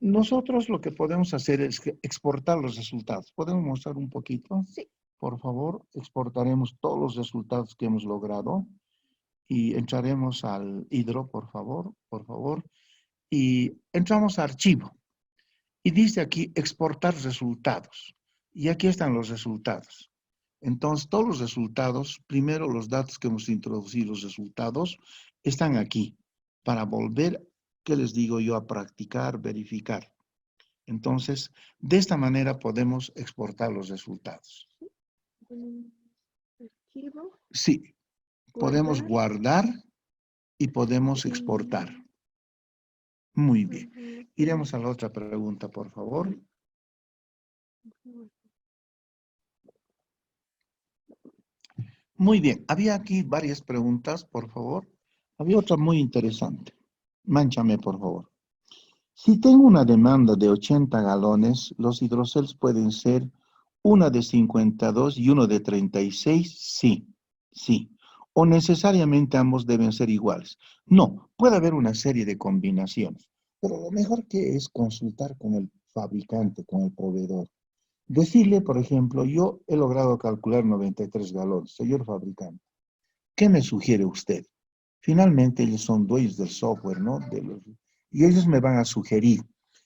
Nosotros lo que podemos hacer es exportar los resultados. ¿Podemos mostrar un poquito? Sí. Por favor, exportaremos todos los resultados que hemos logrado y entraremos al hidro, por favor, y entramos a archivo. Y dice aquí exportar resultados. Y aquí están los resultados. Entonces, todos los resultados, primero los datos que hemos introducido, los resultados, están aquí para volver, ¿qué les digo yo? A practicar, verificar. Entonces, de esta manera podemos exportar los resultados. Archivo. Sí, podemos guardar y podemos exportar. Muy bien. Iremos a la otra pregunta, por favor. Muy bien. Había aquí varias preguntas, por favor. Había otra muy interesante. Mánchame, por favor. Si tengo una demanda de 80 galones, los hidroceles pueden ser una de 52 y uno de 36. Sí, sí. O necesariamente ambos deben ser iguales. No, puede haber una serie de combinaciones. Pero lo mejor que es consultar con el fabricante, con el proveedor. Decirle, por ejemplo, yo he logrado calcular 93 galones, señor fabricante. ¿Qué me sugiere usted? Finalmente ellos son dueños del software, ¿no? Y ellos me van a sugerir.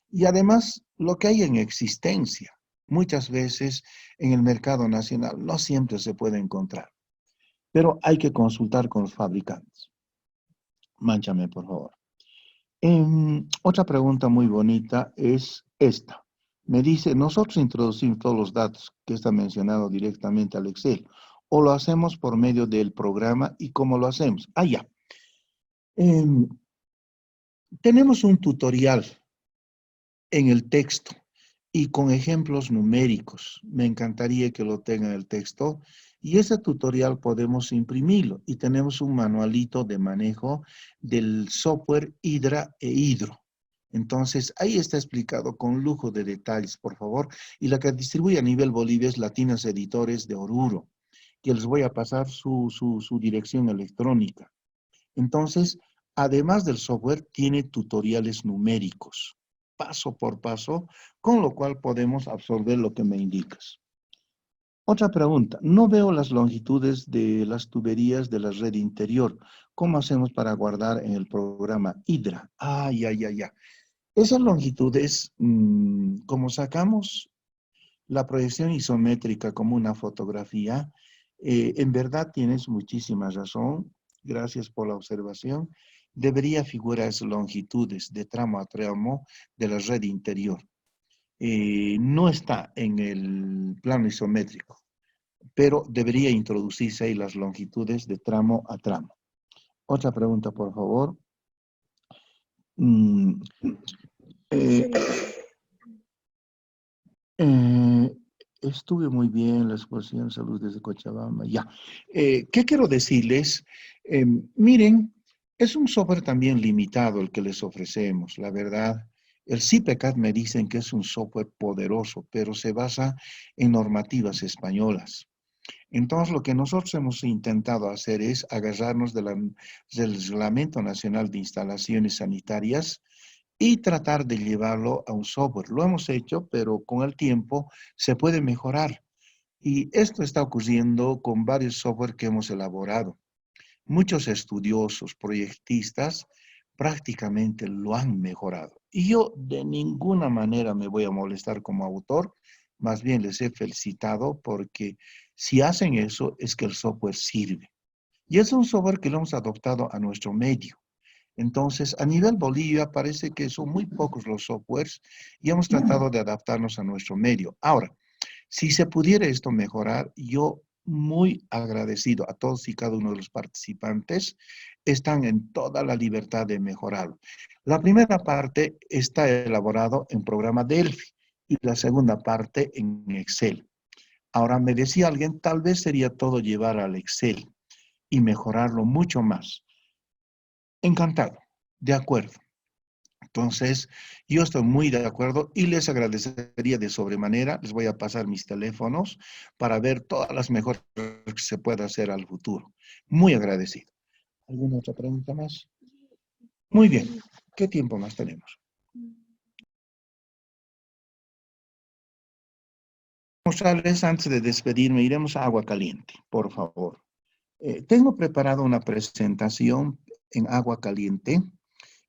Y además, lo que hay en existencia, muchas veces en el mercado nacional, no siempre se puede encontrar. Pero hay que consultar con los fabricantes. Mánchame, por favor. Otra pregunta muy bonita es esta. Me dice, nosotros introducimos todos los datos que está mencionado directamente al Excel, o lo hacemos por medio del programa, ¿y cómo lo hacemos? Ah, ya. Tenemos un tutorial en el texto y con ejemplos numéricos. Me encantaría que lo tengan el texto. Y ese tutorial podemos imprimirlo. Y tenemos un manualito de manejo del software Hydra e Hydro. Entonces, ahí está explicado con lujo de detalles, por favor. Y la que distribuye a nivel Bolivia es Latinos Editores de Oruro, que les voy a pasar su dirección electrónica. Entonces, además del software, tiene tutoriales numéricos, paso por paso, con lo cual podemos absorber lo que me indicas. Otra pregunta, no veo las longitudes de las tuberías de la red interior. ¿Cómo hacemos para guardar en el programa Hydra? Ya. Esas longitudes, como sacamos la proyección isométrica como una fotografía, en verdad tienes muchísima razón. Gracias por la observación. Debería figurar esas longitudes de tramo a tramo de la red interior. No está en el plano isométrico, pero debería introducirse ahí las longitudes de tramo a tramo. Otra pregunta, por favor. Mm, eh, estuve muy bien la exposición Salud desde Cochabamba. Ya. ¿Qué quiero decirles? Miren, es un software también limitado el que les ofrecemos, la verdad. El CIPECAT me dicen que es un software poderoso, pero se basa en normativas españolas. Entonces, lo que nosotros hemos intentado hacer es agarrarnos del Reglamento Nacional de Instalaciones Sanitarias y tratar de llevarlo a un software. Lo hemos hecho, pero con el tiempo se puede mejorar. Y esto está ocurriendo con varios software que hemos elaborado. Muchos estudiosos, proyectistas, prácticamente lo han mejorado. Y yo de ninguna manera me voy a molestar como autor, más bien les he felicitado porque si hacen eso es que el software sirve. Y es un software que lo hemos adoptado a nuestro medio. Entonces, a nivel Bolivia parece que son muy pocos los softwares y hemos tratado de adaptarnos a nuestro medio. Ahora, si se pudiera esto mejorar, yo muy agradecido a todos y cada uno de los participantes, están en toda la libertad de mejorarlo. La primera parte está elaborado en programa Delphi y la segunda parte en Excel. Ahora, me decía alguien, tal vez sería todo llevar al Excel y mejorarlo mucho más. Encantado, de acuerdo. Entonces, yo estoy muy de acuerdo y les agradecería de sobremanera. Les voy a pasar mis teléfonos para ver todas las mejoras que se pueda hacer al futuro. Muy agradecido. ¿Alguna otra pregunta más? Muy bien. ¿Qué tiempo más tenemos? Mostrarles antes de despedirme, iremos a agua caliente, por favor. Tengo preparado una presentación en agua caliente.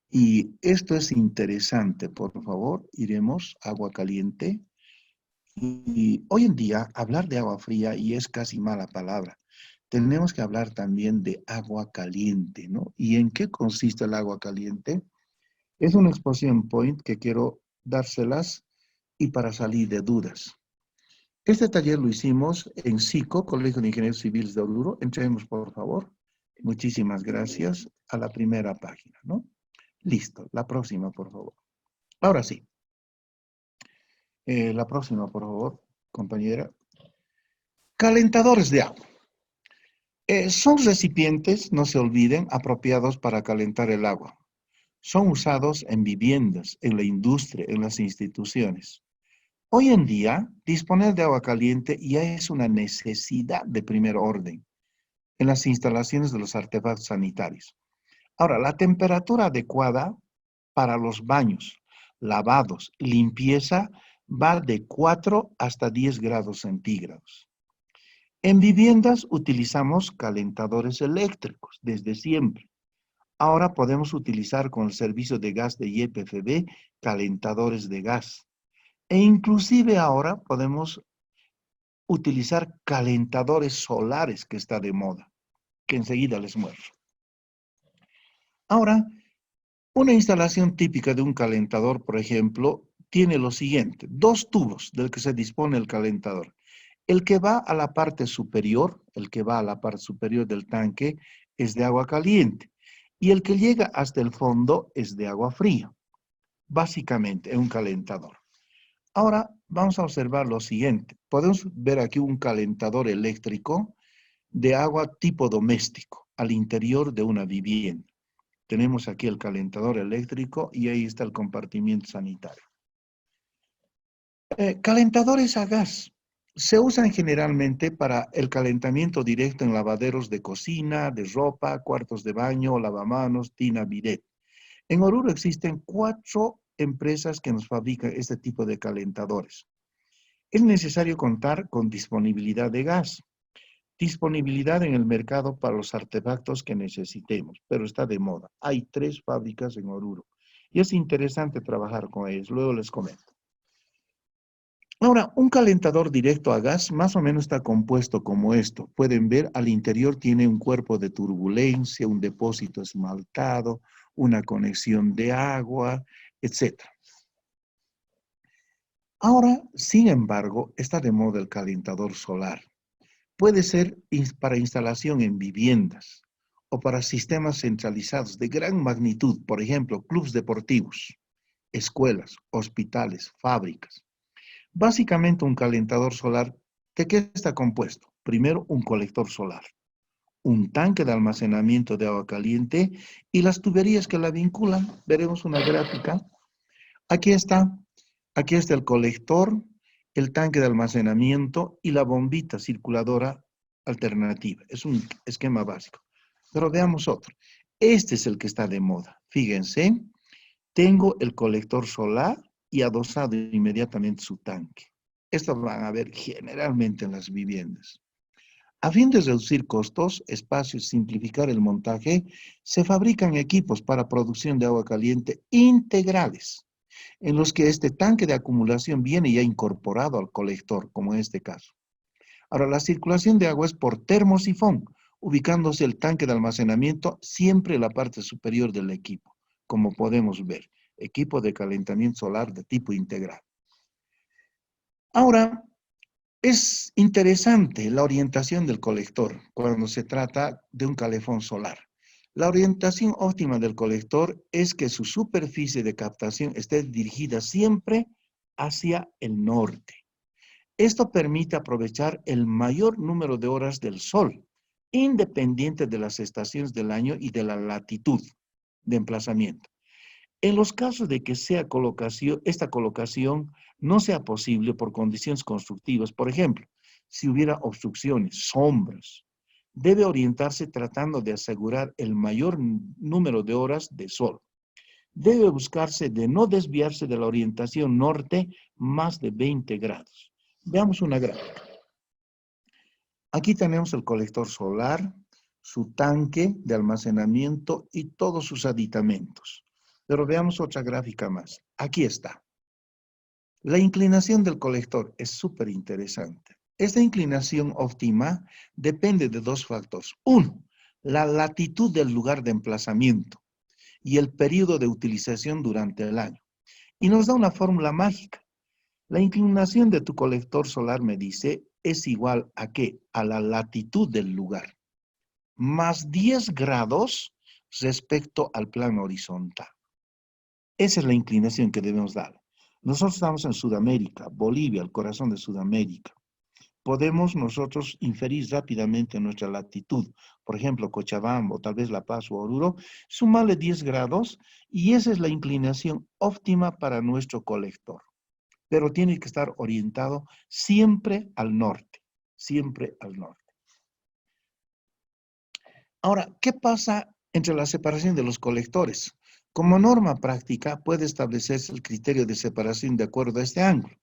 Y esto es interesante, por favor, iremos a agua caliente. Y hoy en día hablar de agua fría y es casi mala palabra. Tenemos que hablar también de agua caliente, ¿no? ¿Y en qué consiste el agua caliente? Es una exposition point que quiero dárselas y para salir de dudas. Este taller lo hicimos en SICO, Colegio de Ingenieros Civiles de Oruro. Entremos, por favor. Muchísimas gracias a la primera página, ¿no? Listo. La próxima, por favor. Ahora sí. La próxima, por favor, compañera. Calentadores de agua. Son recipientes, no se olviden, apropiados para calentar el agua. Son usados en viviendas, en la industria, en las instituciones. Hoy en día, disponer de agua caliente ya es una necesidad de primer orden en las instalaciones de los artefactos sanitarios. Ahora, la temperatura adecuada para los baños, lavados, limpieza, va de 4 hasta 10 grados centígrados. En viviendas utilizamos calentadores eléctricos desde siempre. Ahora podemos utilizar con el servicio de gas de YPFB calentadores de gas. E inclusive ahora podemos utilizar calentadores solares que está de moda, que enseguida les muestro. Ahora, una instalación típica de un calentador, por ejemplo, tiene lo siguiente, dos tubos del que se dispone el calentador. El que va a la parte superior, del tanque, es de agua caliente. Y el que llega hasta el fondo es de agua fría. Básicamente, es un calentador. Ahora, vamos a observar lo siguiente. Podemos ver aquí un calentador eléctrico de agua tipo doméstico al interior de una vivienda. Tenemos aquí el calentador eléctrico y ahí está el compartimiento sanitario. Calentadores a gas. Se usan generalmente para el calentamiento directo en lavaderos de cocina, de ropa, cuartos de baño, lavamanos, tina, bidet. En Oruro existen 4 empresas que nos fabrican este tipo de calentadores. Es necesario contar con disponibilidad de gas, disponibilidad en el mercado para los artefactos que necesitemos, pero está de moda. Hay 3 fábricas en Oruro y es interesante trabajar con ellos. Luego les comento. Ahora, un calentador directo a gas más o menos está compuesto como esto. Pueden ver, al interior tiene un cuerpo de turbulencia, un depósito esmaltado, una conexión de agua, etc. Ahora, sin embargo, está de moda el calentador solar. Puede ser para instalación en viviendas o para sistemas centralizados de gran magnitud, por ejemplo, clubes deportivos, escuelas, hospitales, fábricas. Básicamente un calentador solar, ¿de qué está compuesto? Primero, un colector solar, un tanque de almacenamiento de agua caliente y las tuberías que la vinculan. Veremos una gráfica. Aquí está. Aquí está el colector, el tanque de almacenamiento y la bombita circuladora alternativa. Es un esquema básico. Pero veamos otro. Este es el que está de moda. Fíjense, tengo el colector solar y adosado inmediatamente su tanque. Esto van a ver generalmente en las viviendas. A fin de reducir costos, espacios y simplificar el montaje, se fabrican equipos para producción de agua caliente integrales, en los que este tanque de acumulación viene ya incorporado al colector, como en este caso. Ahora, la circulación de agua es por termosifón, ubicándose el tanque de almacenamiento siempre en la parte superior del equipo, como podemos ver, equipo de calentamiento solar de tipo integral. Ahora, es interesante la orientación del colector cuando se trata de un calefón solar. La orientación óptima del colector es que su superficie de captación esté dirigida siempre hacia el norte. Esto permite aprovechar el mayor número de horas del sol, independiente de las estaciones del año y de la latitud de emplazamiento. En los casos de que esta colocación no sea posible por condiciones constructivas, por ejemplo, si hubiera obstrucciones, sombras, debe orientarse tratando de asegurar el mayor número de horas de sol. Debe buscarse de no desviarse de la orientación norte más de 20 grados. Veamos una gráfica. Aquí tenemos el colector solar, su tanque de almacenamiento y todos sus aditamentos. Pero veamos otra gráfica más. Aquí está. La inclinación del colector es súper interesante. Esta inclinación óptima depende de 2 factores. Uno, la latitud del lugar de emplazamiento y el periodo de utilización durante el año. Y nos da una fórmula mágica. La inclinación de tu colector solar, me dice, es igual a ¿qué? A la latitud del lugar, más 10 grados respecto al plano horizontal. Esa es la inclinación que debemos dar. Nosotros estamos en Sudamérica, Bolivia, el corazón de Sudamérica. Podemos nosotros inferir rápidamente nuestra latitud. Por ejemplo, Cochabamba, o tal vez La Paz o Oruro, sumarle 10 grados y esa es la inclinación óptima para nuestro colector. Pero tiene que estar orientado siempre al norte, siempre al norte. Ahora, ¿qué pasa entre la separación de los colectores? Como norma práctica puede establecerse el criterio de separación de acuerdo a este ángulo,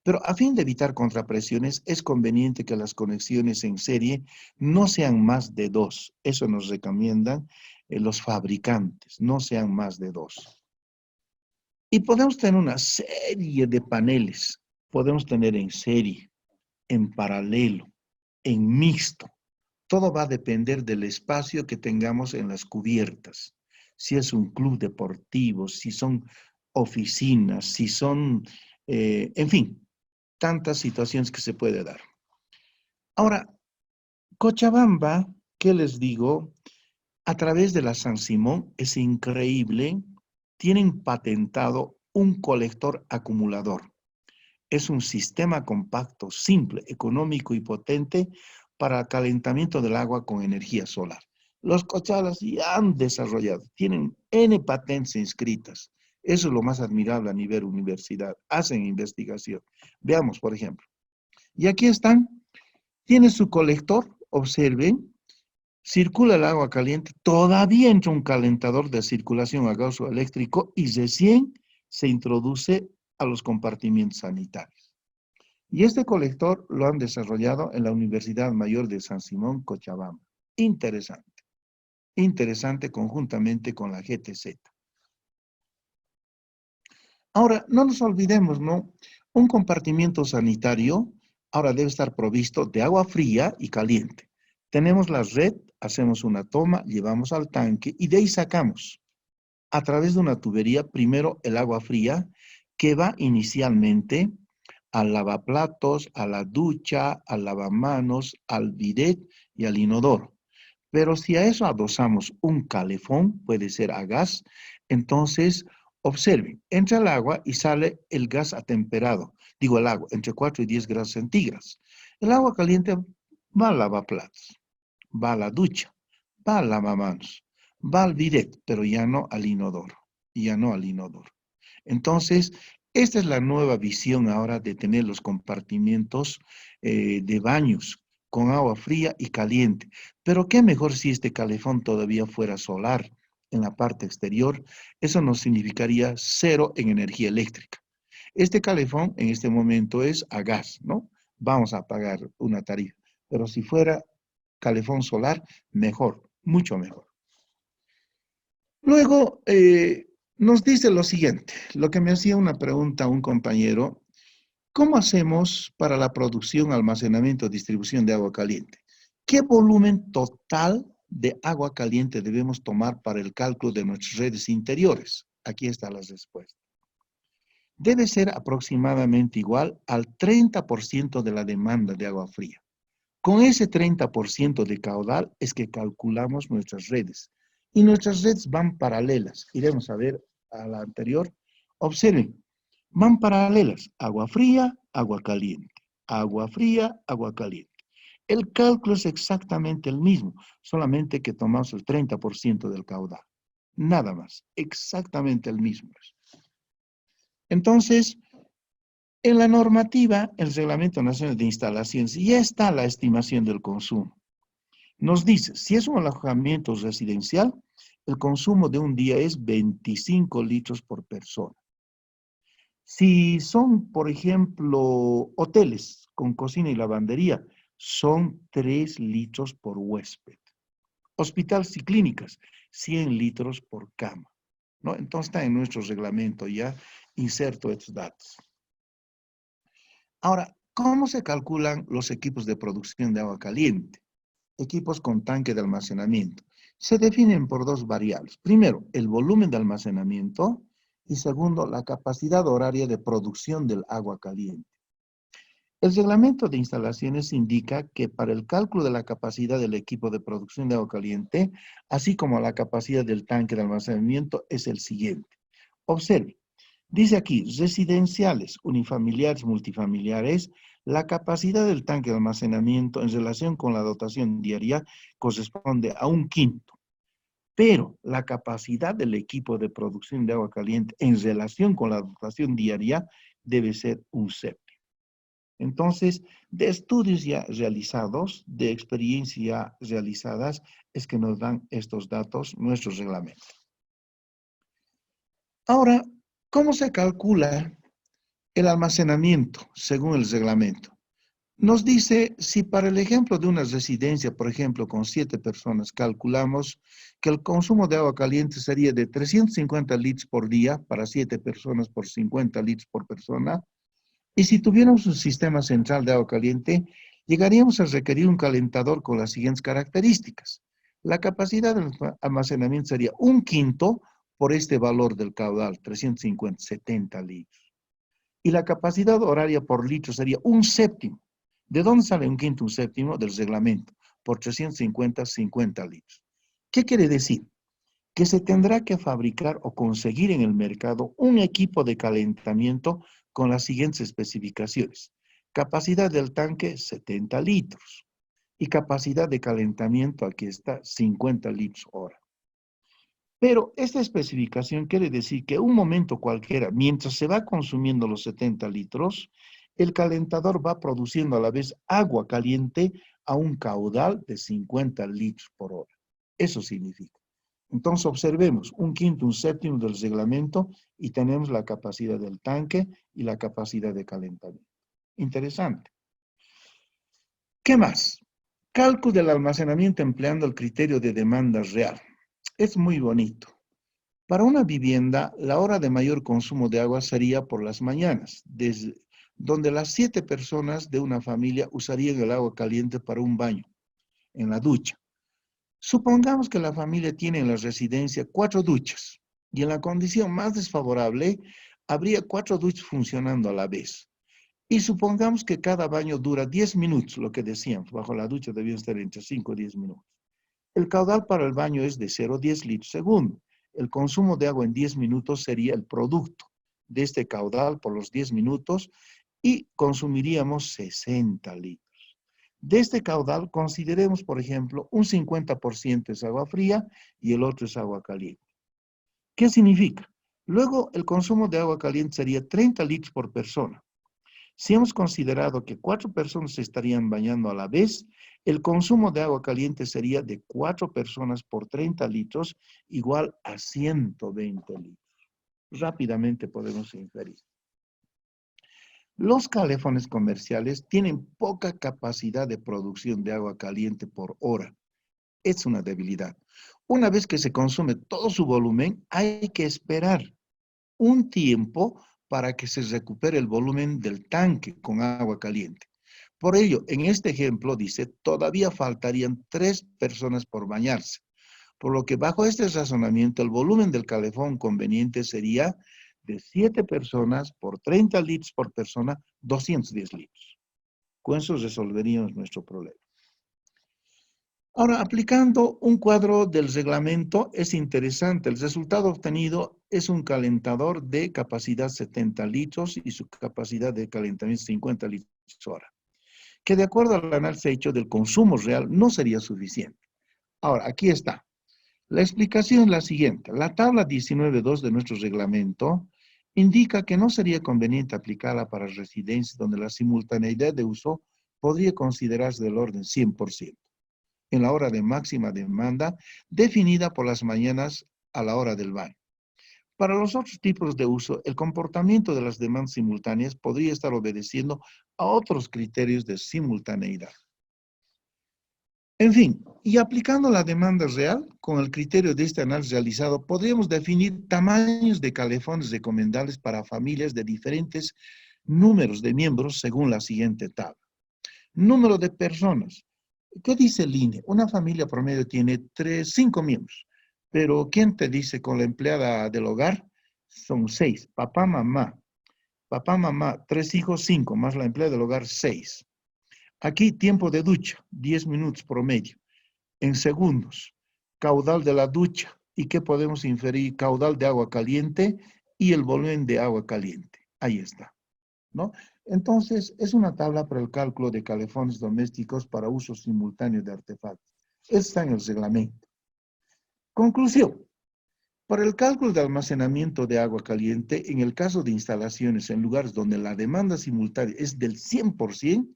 pero a fin de evitar contrapresiones es conveniente que las conexiones en serie no sean más de 2. Eso nos recomiendan los fabricantes, no sean más de 2. Y podemos tener una serie de paneles, podemos tener en serie, en paralelo, en mixto. Todo va a depender del espacio que tengamos en las cubiertas. Si es un club deportivo, si son oficinas, si son, en fin, tantas situaciones que se puede dar. Ahora, Cochabamba, ¿qué les digo? A través de la San Simón, es increíble, tienen patentado un colector acumulador. Es un sistema compacto, simple, económico y potente para el calentamiento del agua con energía solar. Los Cochalas ya han desarrollado, tienen N patentes inscritas. Eso es lo más admirable a nivel universidad. Hacen investigación. Veamos, por ejemplo. Y aquí están. Tiene su colector, observen. Circula el agua caliente. Todavía entra un calentador de circulación a gas o eléctrico y recién se introduce a los compartimientos sanitarios. Y este colector lo han desarrollado en la Universidad Mayor de San Simón, Cochabamba. Interesante. Interesante conjuntamente con la GTZ. Ahora, no nos olvidemos, ¿no? Un compartimiento sanitario ahora debe estar provisto de agua fría y caliente. Tenemos la red, hacemos una toma, llevamos al tanque y de ahí sacamos a través de una tubería primero el agua fría que va inicialmente al lavaplatos, a la ducha, al lavamanos, al bidet y al inodoro. Pero si a eso adosamos un calefón, puede ser a gas, entonces observen, entra el agua y sale el gas atemperado. Digo el agua, entre 4 y 10 grados centígrados. El agua caliente va al lavaplatos, va a la ducha, va al lavamanos, va al bidet, pero ya no al inodoro, ya no al inodoro. Entonces, esta es la nueva visión ahora de tener los compartimientos de baños con agua fría y caliente. Pero qué mejor si este calefón todavía fuera solar en la parte exterior. Eso nos significaría cero en energía eléctrica. Este calefón en este momento es a gas, ¿no? Vamos a pagar una tarifa. Pero si fuera calefón solar, mejor, mucho mejor. Luego, nos dice lo siguiente, lo que me hacía una pregunta un compañero, ¿cómo hacemos para la producción, almacenamiento, distribución de agua caliente? ¿Qué volumen total de agua caliente debemos tomar para el cálculo de nuestras redes interiores? Aquí está la respuesta. Debe ser aproximadamente igual al 30% de la demanda de agua fría. Con ese 30% de caudal es que calculamos nuestras redes. Y nuestras redes van paralelas. Iremos a ver a la anterior. Observen, van paralelas. Agua fría, agua caliente. Agua fría, agua caliente. El cálculo es exactamente el mismo, solamente que tomamos el 30% del caudal. Nada más, exactamente el mismo. Entonces, en la normativa, el Reglamento Nacional de Instalaciones, ya está la estimación del consumo. Nos dice, si es un alojamiento residencial, el consumo de un día es 25 litros por persona. Si son, por ejemplo, hoteles con cocina y lavandería, son 3 litros por huésped. Hospitales y clínicas, 100 litros por cama, ¿no? Entonces está en nuestro reglamento ya inserto estos datos. Ahora, ¿cómo se calculan los equipos de producción de agua caliente? Equipos con tanque de almacenamiento. Se definen por dos variables. Primero, el volumen de almacenamiento y segundo, la capacidad horaria de producción del agua caliente. El reglamento de instalaciones indica que para el cálculo de la capacidad del equipo de producción de agua caliente, así como la capacidad del tanque de almacenamiento, es el siguiente. Observe, dice aquí, residenciales, unifamiliares, multifamiliares, la capacidad del tanque de almacenamiento en relación con la dotación diaria corresponde a 1/5. Pero la capacidad del equipo de producción de agua caliente en relación con la dotación diaria debe ser 1/7. Entonces, de estudios ya realizados, de experiencias realizadas, es que nos dan estos datos nuestros reglamentos. Ahora, ¿cómo se calcula el almacenamiento según el reglamento? Nos dice, si para el ejemplo de una residencia, por ejemplo, con 7 personas, calculamos que el consumo de agua caliente sería de 350 litros por día para 7 personas por 50 litros por persona, y si tuviéramos un sistema central de agua caliente, llegaríamos a requerir un calentador con las siguientes características. La capacidad del almacenamiento sería 1/5 por este valor del caudal, 350, 70 litros. Y la capacidad horaria por litro sería 1/7. ¿De dónde sale 1/5, 1/7? Del reglamento, por 350, 50 litros. ¿Qué quiere decir? Que se tendrá que fabricar o conseguir en el mercado un equipo de calentamiento con las siguientes especificaciones. Capacidad del tanque, 70 litros. Y capacidad de calentamiento, aquí está, 50 litros hora. Pero esta especificación quiere decir que un momento cualquiera, mientras se va consumiendo los 70 litros, el calentador va produciendo a la vez agua caliente a un caudal de 50 litros por hora. Eso significa. Entonces observemos un quinto, un séptimo del reglamento y tenemos la capacidad del tanque y la capacidad de calentamiento. Interesante. ¿Qué más? Cálculo del almacenamiento empleando el criterio de demanda real. Es muy bonito. Para una vivienda, la hora de mayor consumo de agua sería por las mañanas, donde las 7 personas de una familia usarían el agua caliente para un baño, en la ducha. Supongamos que la familia tiene en la residencia 4 duchas, y en la condición más desfavorable, habría 4 duchas funcionando a la vez. Y supongamos que cada baño dura 10 minutos, lo que decíamos, bajo la ducha debían estar entre 5 y 10 minutos. El caudal para el baño es de 0,10 litros segundo. El consumo de agua en 10 minutos sería el producto de este caudal por los 10 minutos y consumiríamos 60 litros. De este caudal consideremos, por ejemplo, un 50% es agua fría y el otro es agua caliente. ¿Qué significa? Luego, el consumo de agua caliente sería 30 litros por persona. Si hemos considerado que 4 personas se estarían bañando a la vez, el consumo de agua caliente sería de 4 personas por 30 litros, igual a 120 litros. Rápidamente podemos inferir. Los calefones comerciales tienen poca capacidad de producción de agua caliente por hora. Es una debilidad. Una vez que se consume todo su volumen, hay que esperar un tiempo para que se recupere el volumen del tanque con agua caliente. Por ello, en este ejemplo dice, todavía faltarían 3 personas por bañarse, por lo que bajo este razonamiento el volumen del calefón conveniente sería de 7 personas por 30 litros por persona, 210 litros. Con eso resolveríamos nuestro problema. Ahora, aplicando un cuadro del reglamento es interesante. El resultado obtenido es un calentador de capacidad 70 litros y su capacidad de calentamiento 50 litros hora, que de acuerdo al análisis hecho del consumo real no sería suficiente. Ahora, aquí está. La explicación es la siguiente. La tabla 19.2 de nuestro reglamento indica que no sería conveniente aplicarla para residencias donde la simultaneidad de uso podría considerarse del orden 100%. En la hora de máxima demanda, definida por las mañanas a la hora del baño. Para los otros tipos de uso, el comportamiento de las demandas simultáneas podría estar obedeciendo a otros criterios de simultaneidad. En fin, y aplicando la demanda real, con el criterio de este análisis realizado, podríamos definir tamaños de calefones recomendables para familias de diferentes números de miembros según la siguiente tabla. Número de personas. ¿Qué dice el INE? Una familia promedio tiene 5 miembros, pero ¿quién te dice con la empleada del hogar? Son 6, papá, mamá, 3 hijos, 5, más la empleada del hogar, 6. Aquí tiempo de ducha, 10 minutos promedio. En segundos, caudal de la ducha. ¿Y qué podemos inferir? Caudal de agua caliente y el volumen de agua caliente. Ahí está, ¿no? Entonces, es una tabla para el cálculo de calefones domésticos para uso simultáneo de artefactos. Está en el reglamento. Conclusión. Para el cálculo de almacenamiento de agua caliente, en el caso de instalaciones en lugares donde la demanda simultánea es del 100%,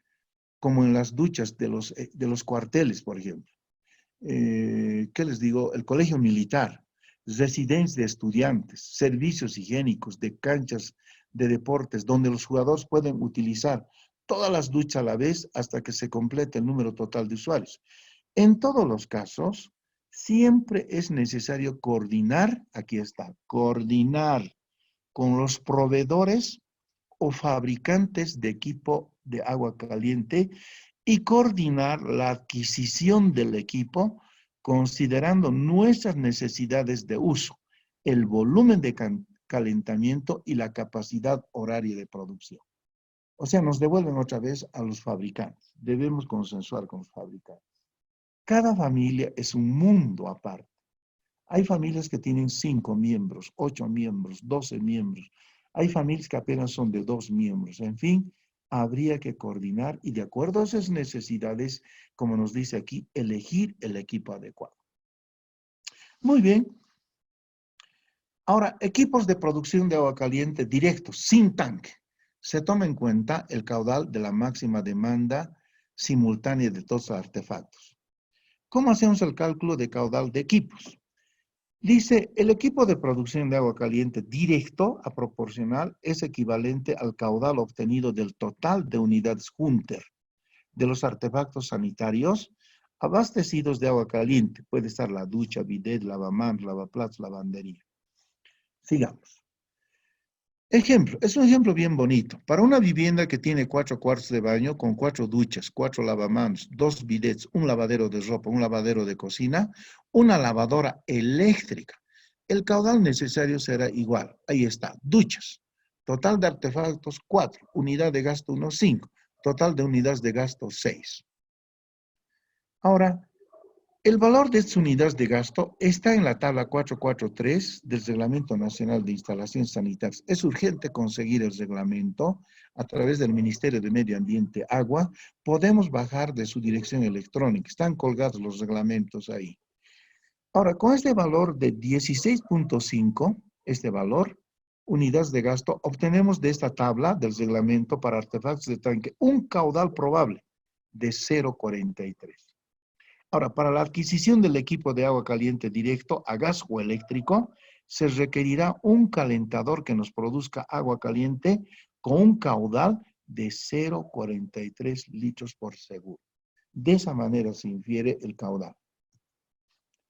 como en las duchas de los cuarteles, por ejemplo. ¿Qué les digo? El colegio militar, residencias de estudiantes, servicios higiénicos, de canchas de deportes, donde los jugadores pueden utilizar todas las duchas a la vez hasta que se complete el número total de usuarios. En todos los casos, siempre es necesario coordinar, aquí está, coordinar con los proveedores o fabricantes de equipo de agua caliente y coordinar la adquisición del equipo considerando nuestras necesidades de uso, el volumen de calentamiento y la capacidad horaria de producción. O sea, nos devuelven otra vez a los fabricantes. Debemos consensuar con los fabricantes. Cada familia es un mundo aparte. Hay familias que tienen 5 miembros, 8 miembros, 12 miembros. Hay familias que apenas son de 2 miembros. En fin, habría que coordinar y de acuerdo a esas necesidades, como nos dice aquí, elegir el equipo adecuado. Muy bien. Ahora, equipos de producción de agua caliente directos, sin tanque. Se toma en cuenta el caudal de la máxima demanda simultánea de todos los artefactos. ¿Cómo hacemos el cálculo de caudal de equipos? Dice, el equipo de producción de agua caliente directo a proporcional es equivalente al caudal obtenido del total de unidades Hunter de los artefactos sanitarios abastecidos de agua caliente. Puede estar la ducha, bidet, lavamanos, lavaplatos, lavandería. Sigamos. Ejemplo, es un ejemplo bien bonito. Para una vivienda que tiene 4 cuartos de baño con 4 duchas, 4 lavamanos, 2 bidets, un lavadero de ropa, un lavadero de cocina, una lavadora eléctrica, el caudal necesario será igual. Ahí está, duchas. Total de artefactos 4, unidad de gasto 1, 5, total de unidades de gasto 6. Ahora, el valor de estas unidades de gasto está en la tabla 443 del Reglamento Nacional de Instalaciones Sanitarias. Es urgente conseguir el reglamento a través del Ministerio de Medio Ambiente, Agua. Podemos bajar de su dirección electrónica. Están colgados los reglamentos ahí. Ahora, con este valor de 16.5, este valor, unidades de gasto, obtenemos de esta tabla del reglamento para artefactos de tanque un caudal probable de 0,43. Ahora, para la adquisición del equipo de agua caliente directo a gas o eléctrico, se requerirá un calentador que nos produzca agua caliente con un caudal de 0,43 litros por segundo. De esa manera se infiere el caudal.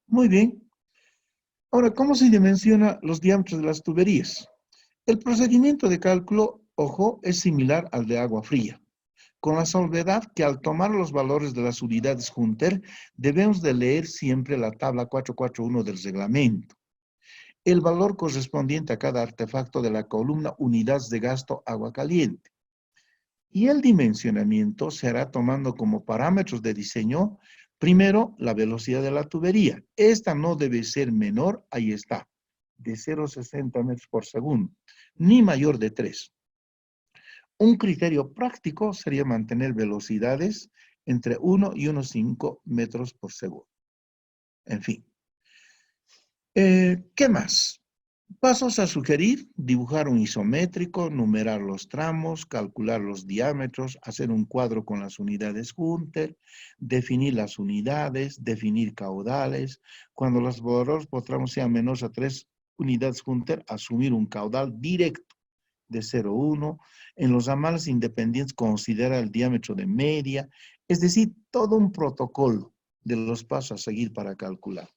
Muy bien. Ahora, ¿cómo se dimensiona los diámetros de las tuberías? El procedimiento de cálculo, ojo, es similar al de agua fría, con la salvedad que al tomar los valores de las unidades Hunter, debemos de leer siempre la tabla 441 del reglamento. El valor correspondiente a cada artefacto de la columna unidades de gasto agua caliente. Y el dimensionamiento se hará tomando como parámetros de diseño, primero, la velocidad de la tubería. Esta no debe ser menor, ahí está, de 0,60 metros por segundo, ni mayor de 3. Un criterio práctico sería mantener velocidades entre 1 y 1,5 metros por segundo. En fin. ¿Qué más? Pasos a sugerir: dibujar un isométrico, numerar los tramos, calcular los diámetros, hacer un cuadro con las unidades Hunter, definir las unidades, definir caudales. Cuando los valores por tramo sean menores a 3 unidades Hunter, asumir un caudal directo de 0,1. En los ramales independientes considera el diámetro de media, es decir, todo un protocolo de los pasos a seguir para calcular.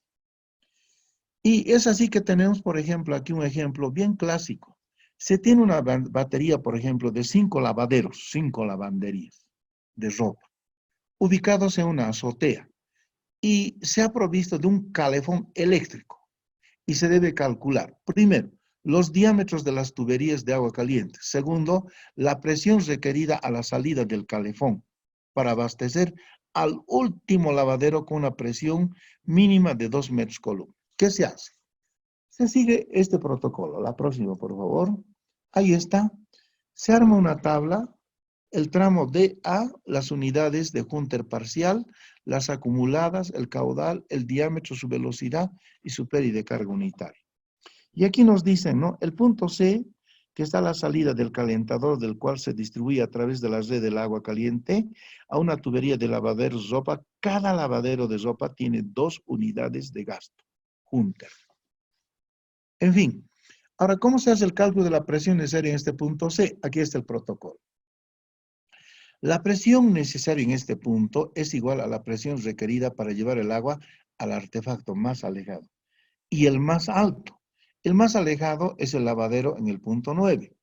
Y es así que tenemos, por ejemplo, aquí un ejemplo bien clásico. Se tiene una batería, por ejemplo, de 5 lavaderos, 5 lavanderías de ropa, ubicados en una azotea, y se ha provisto de un calefón eléctrico. Y se debe calcular, primero, los diámetros de las tuberías de agua caliente. Segundo, la presión requerida a la salida del calefón para abastecer al último lavadero con una presión mínima de 2 metros columna. ¿Qué se hace? Se sigue este protocolo. La próxima, por favor. Ahí está. Se arma una tabla. El tramo DA, las unidades de Hunter parcial, las acumuladas, el caudal, el diámetro, su velocidad y su pérdida de carga unitaria. Y aquí nos dicen, ¿no? El punto C, que está a la salida del calentador, del cual se distribuye a través de la red del agua caliente a una tubería de lavaderos de ropa. Cada lavadero de ropa tiene 2 unidades de gasto Hunter. En fin, ahora, ¿cómo se hace el cálculo de la presión necesaria en este punto C? Aquí está el protocolo. La presión necesaria en este punto es igual a la presión requerida para llevar el agua al artefacto más alejado. Y el más alto. El más alejado es el lavadero en el punto 9.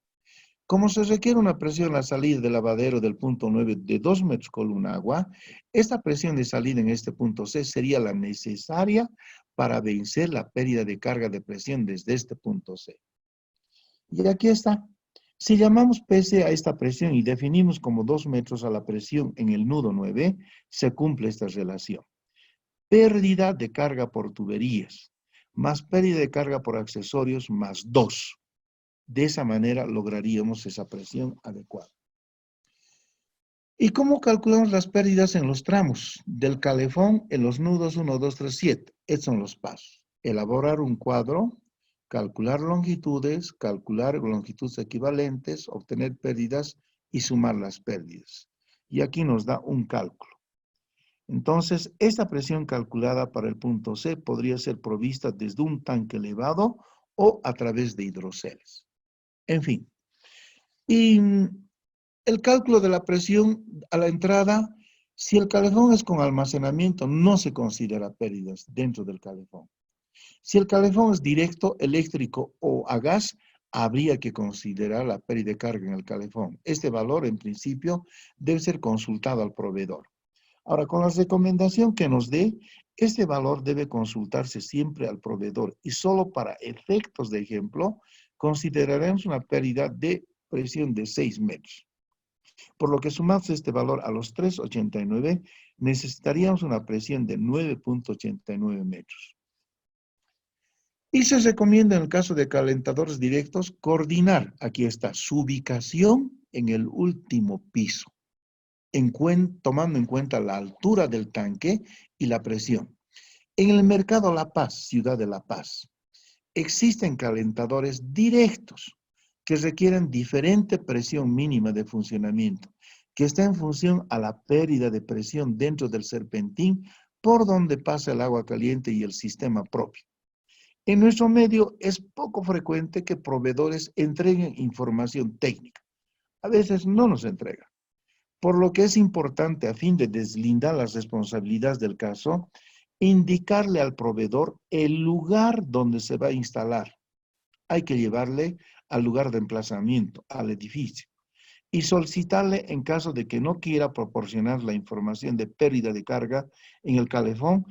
Como se requiere una presión a la salida del lavadero del punto 9 de 2 metros columna agua, esta presión de salida en este punto C sería la necesaria para vencer la pérdida de carga de presión desde este punto C. Y aquí está. Si llamamos PC a esta presión y definimos como 2 metros a la presión en el nudo 9, se cumple esta relación. Pérdida de carga por tuberías, más pérdida de carga por accesorios, más 2. De esa manera lograríamos esa presión adecuada. ¿Y cómo calculamos las pérdidas en los tramos? Del calefón en los nudos 1, 2, 3, 7. Estos son los pasos. Elaborar un cuadro, calcular longitudes, calcular longitudes equivalentes, obtener pérdidas y sumar las pérdidas. Y aquí nos da un cálculo. Entonces, esta presión calculada para el punto C podría ser provista desde un tanque elevado o a través de hidroceles. En fin. Y el cálculo de la presión a la entrada, si el calefón es con almacenamiento, no se considera pérdidas dentro del calefón. Si el calefón es directo, eléctrico o a gas, habría que considerar la pérdida de carga en el calefón. Este valor, en principio, debe ser consultado al proveedor. Ahora, con la recomendación que nos dé, este valor debe consultarse siempre al proveedor y solo para efectos de ejemplo, consideraremos una pérdida de presión de 6 metros. Por lo que sumamos este valor a los 3,89, necesitaríamos una presión de 9,89 metros. Y se recomienda en el caso de calentadores directos coordinar, aquí está, su ubicación en el último piso, tomando en cuenta la altura del tanque y la presión. En el mercado La Paz, ciudad de La Paz, existen calentadores directos que requieren diferente presión mínima de funcionamiento, que está en función a la pérdida de presión dentro del serpentín por donde pasa el agua caliente y el sistema propio. En nuestro medio es poco frecuente que proveedores entreguen información técnica. A veces no nos entregan. Por lo que es importante, a fin de deslindar las responsabilidades del caso, indicarle al proveedor el lugar donde se va a instalar. Hay que llevarle al lugar de emplazamiento, al edificio, y solicitarle en caso de que no quiera proporcionar la información de pérdida de carga en el calefón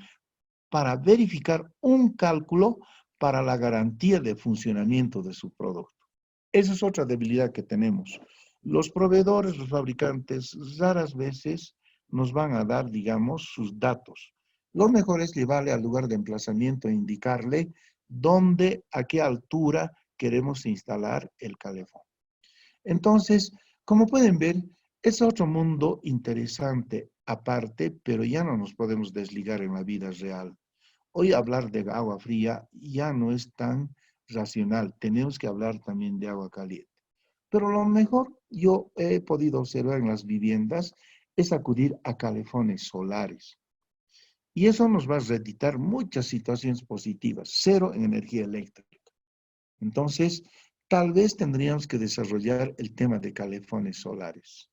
para verificar un cálculo para la garantía de funcionamiento de su producto. Esa es otra debilidad que tenemos. Los proveedores, los fabricantes, raras veces nos van a dar, digamos, sus datos. Lo mejor es llevarle al lugar de emplazamiento e indicarle dónde, a qué altura queremos instalar el calefón. Entonces, como pueden ver, es otro mundo interesante aparte, pero ya no nos podemos desligar en la vida real. Hoy hablar de agua fría ya no es tan racional. Tenemos que hablar también de agua caliente. Pero lo mejor yo he podido observar en las viviendas es acudir a calefones solares. Y eso nos va a reeditar muchas situaciones positivas, cero en energía eléctrica. Entonces, tal vez tendríamos que desarrollar el tema de calefones solares.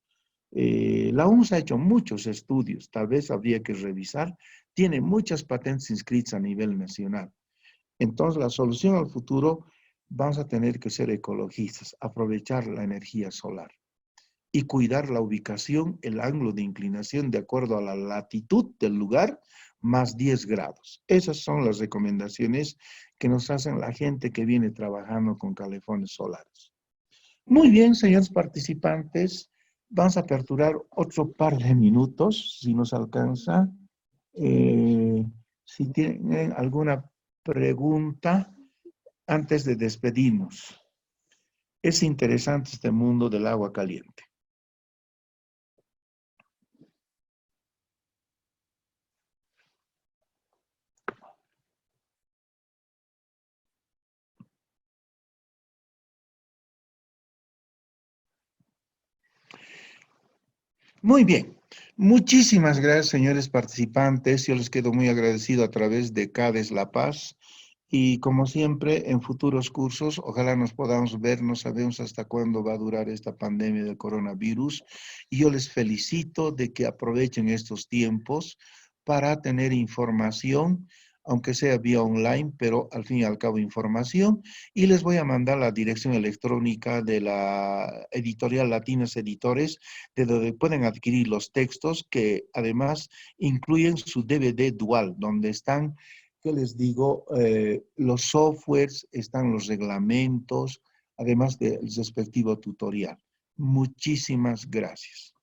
La OMS ha hecho muchos estudios, tal vez habría que revisar, tiene muchas patentes inscritas a nivel nacional. Entonces, la solución al futuro, vamos a tener que ser ecologistas, aprovechar la energía solar y cuidar la ubicación, el ángulo de inclinación de acuerdo a la latitud del lugar, más 10 grados. Esas son las recomendaciones que nos hacen la gente que viene trabajando con calefones solares. Muy bien, señores participantes, vamos a aperturar otro par de minutos, si nos alcanza. Si tienen alguna pregunta antes de despedirnos. Es interesante este mundo del agua caliente. Muy bien. Muchísimas gracias, señores participantes. Yo les quedo muy agradecido a través de CADES La Paz. Y como siempre, en futuros cursos, ojalá nos podamos ver, no sabemos hasta cuándo va a durar esta pandemia del coronavirus. Y yo les felicito de que aprovechen estos tiempos para tener información, aunque sea vía online, pero al fin y al cabo información. Y les voy a mandar la dirección electrónica de la editorial Latinas Editores, de donde pueden adquirir los textos que además incluyen su DVD dual, donde están, ¿qué les digo? Los softwares, están los reglamentos, además del respectivo tutorial. Muchísimas gracias.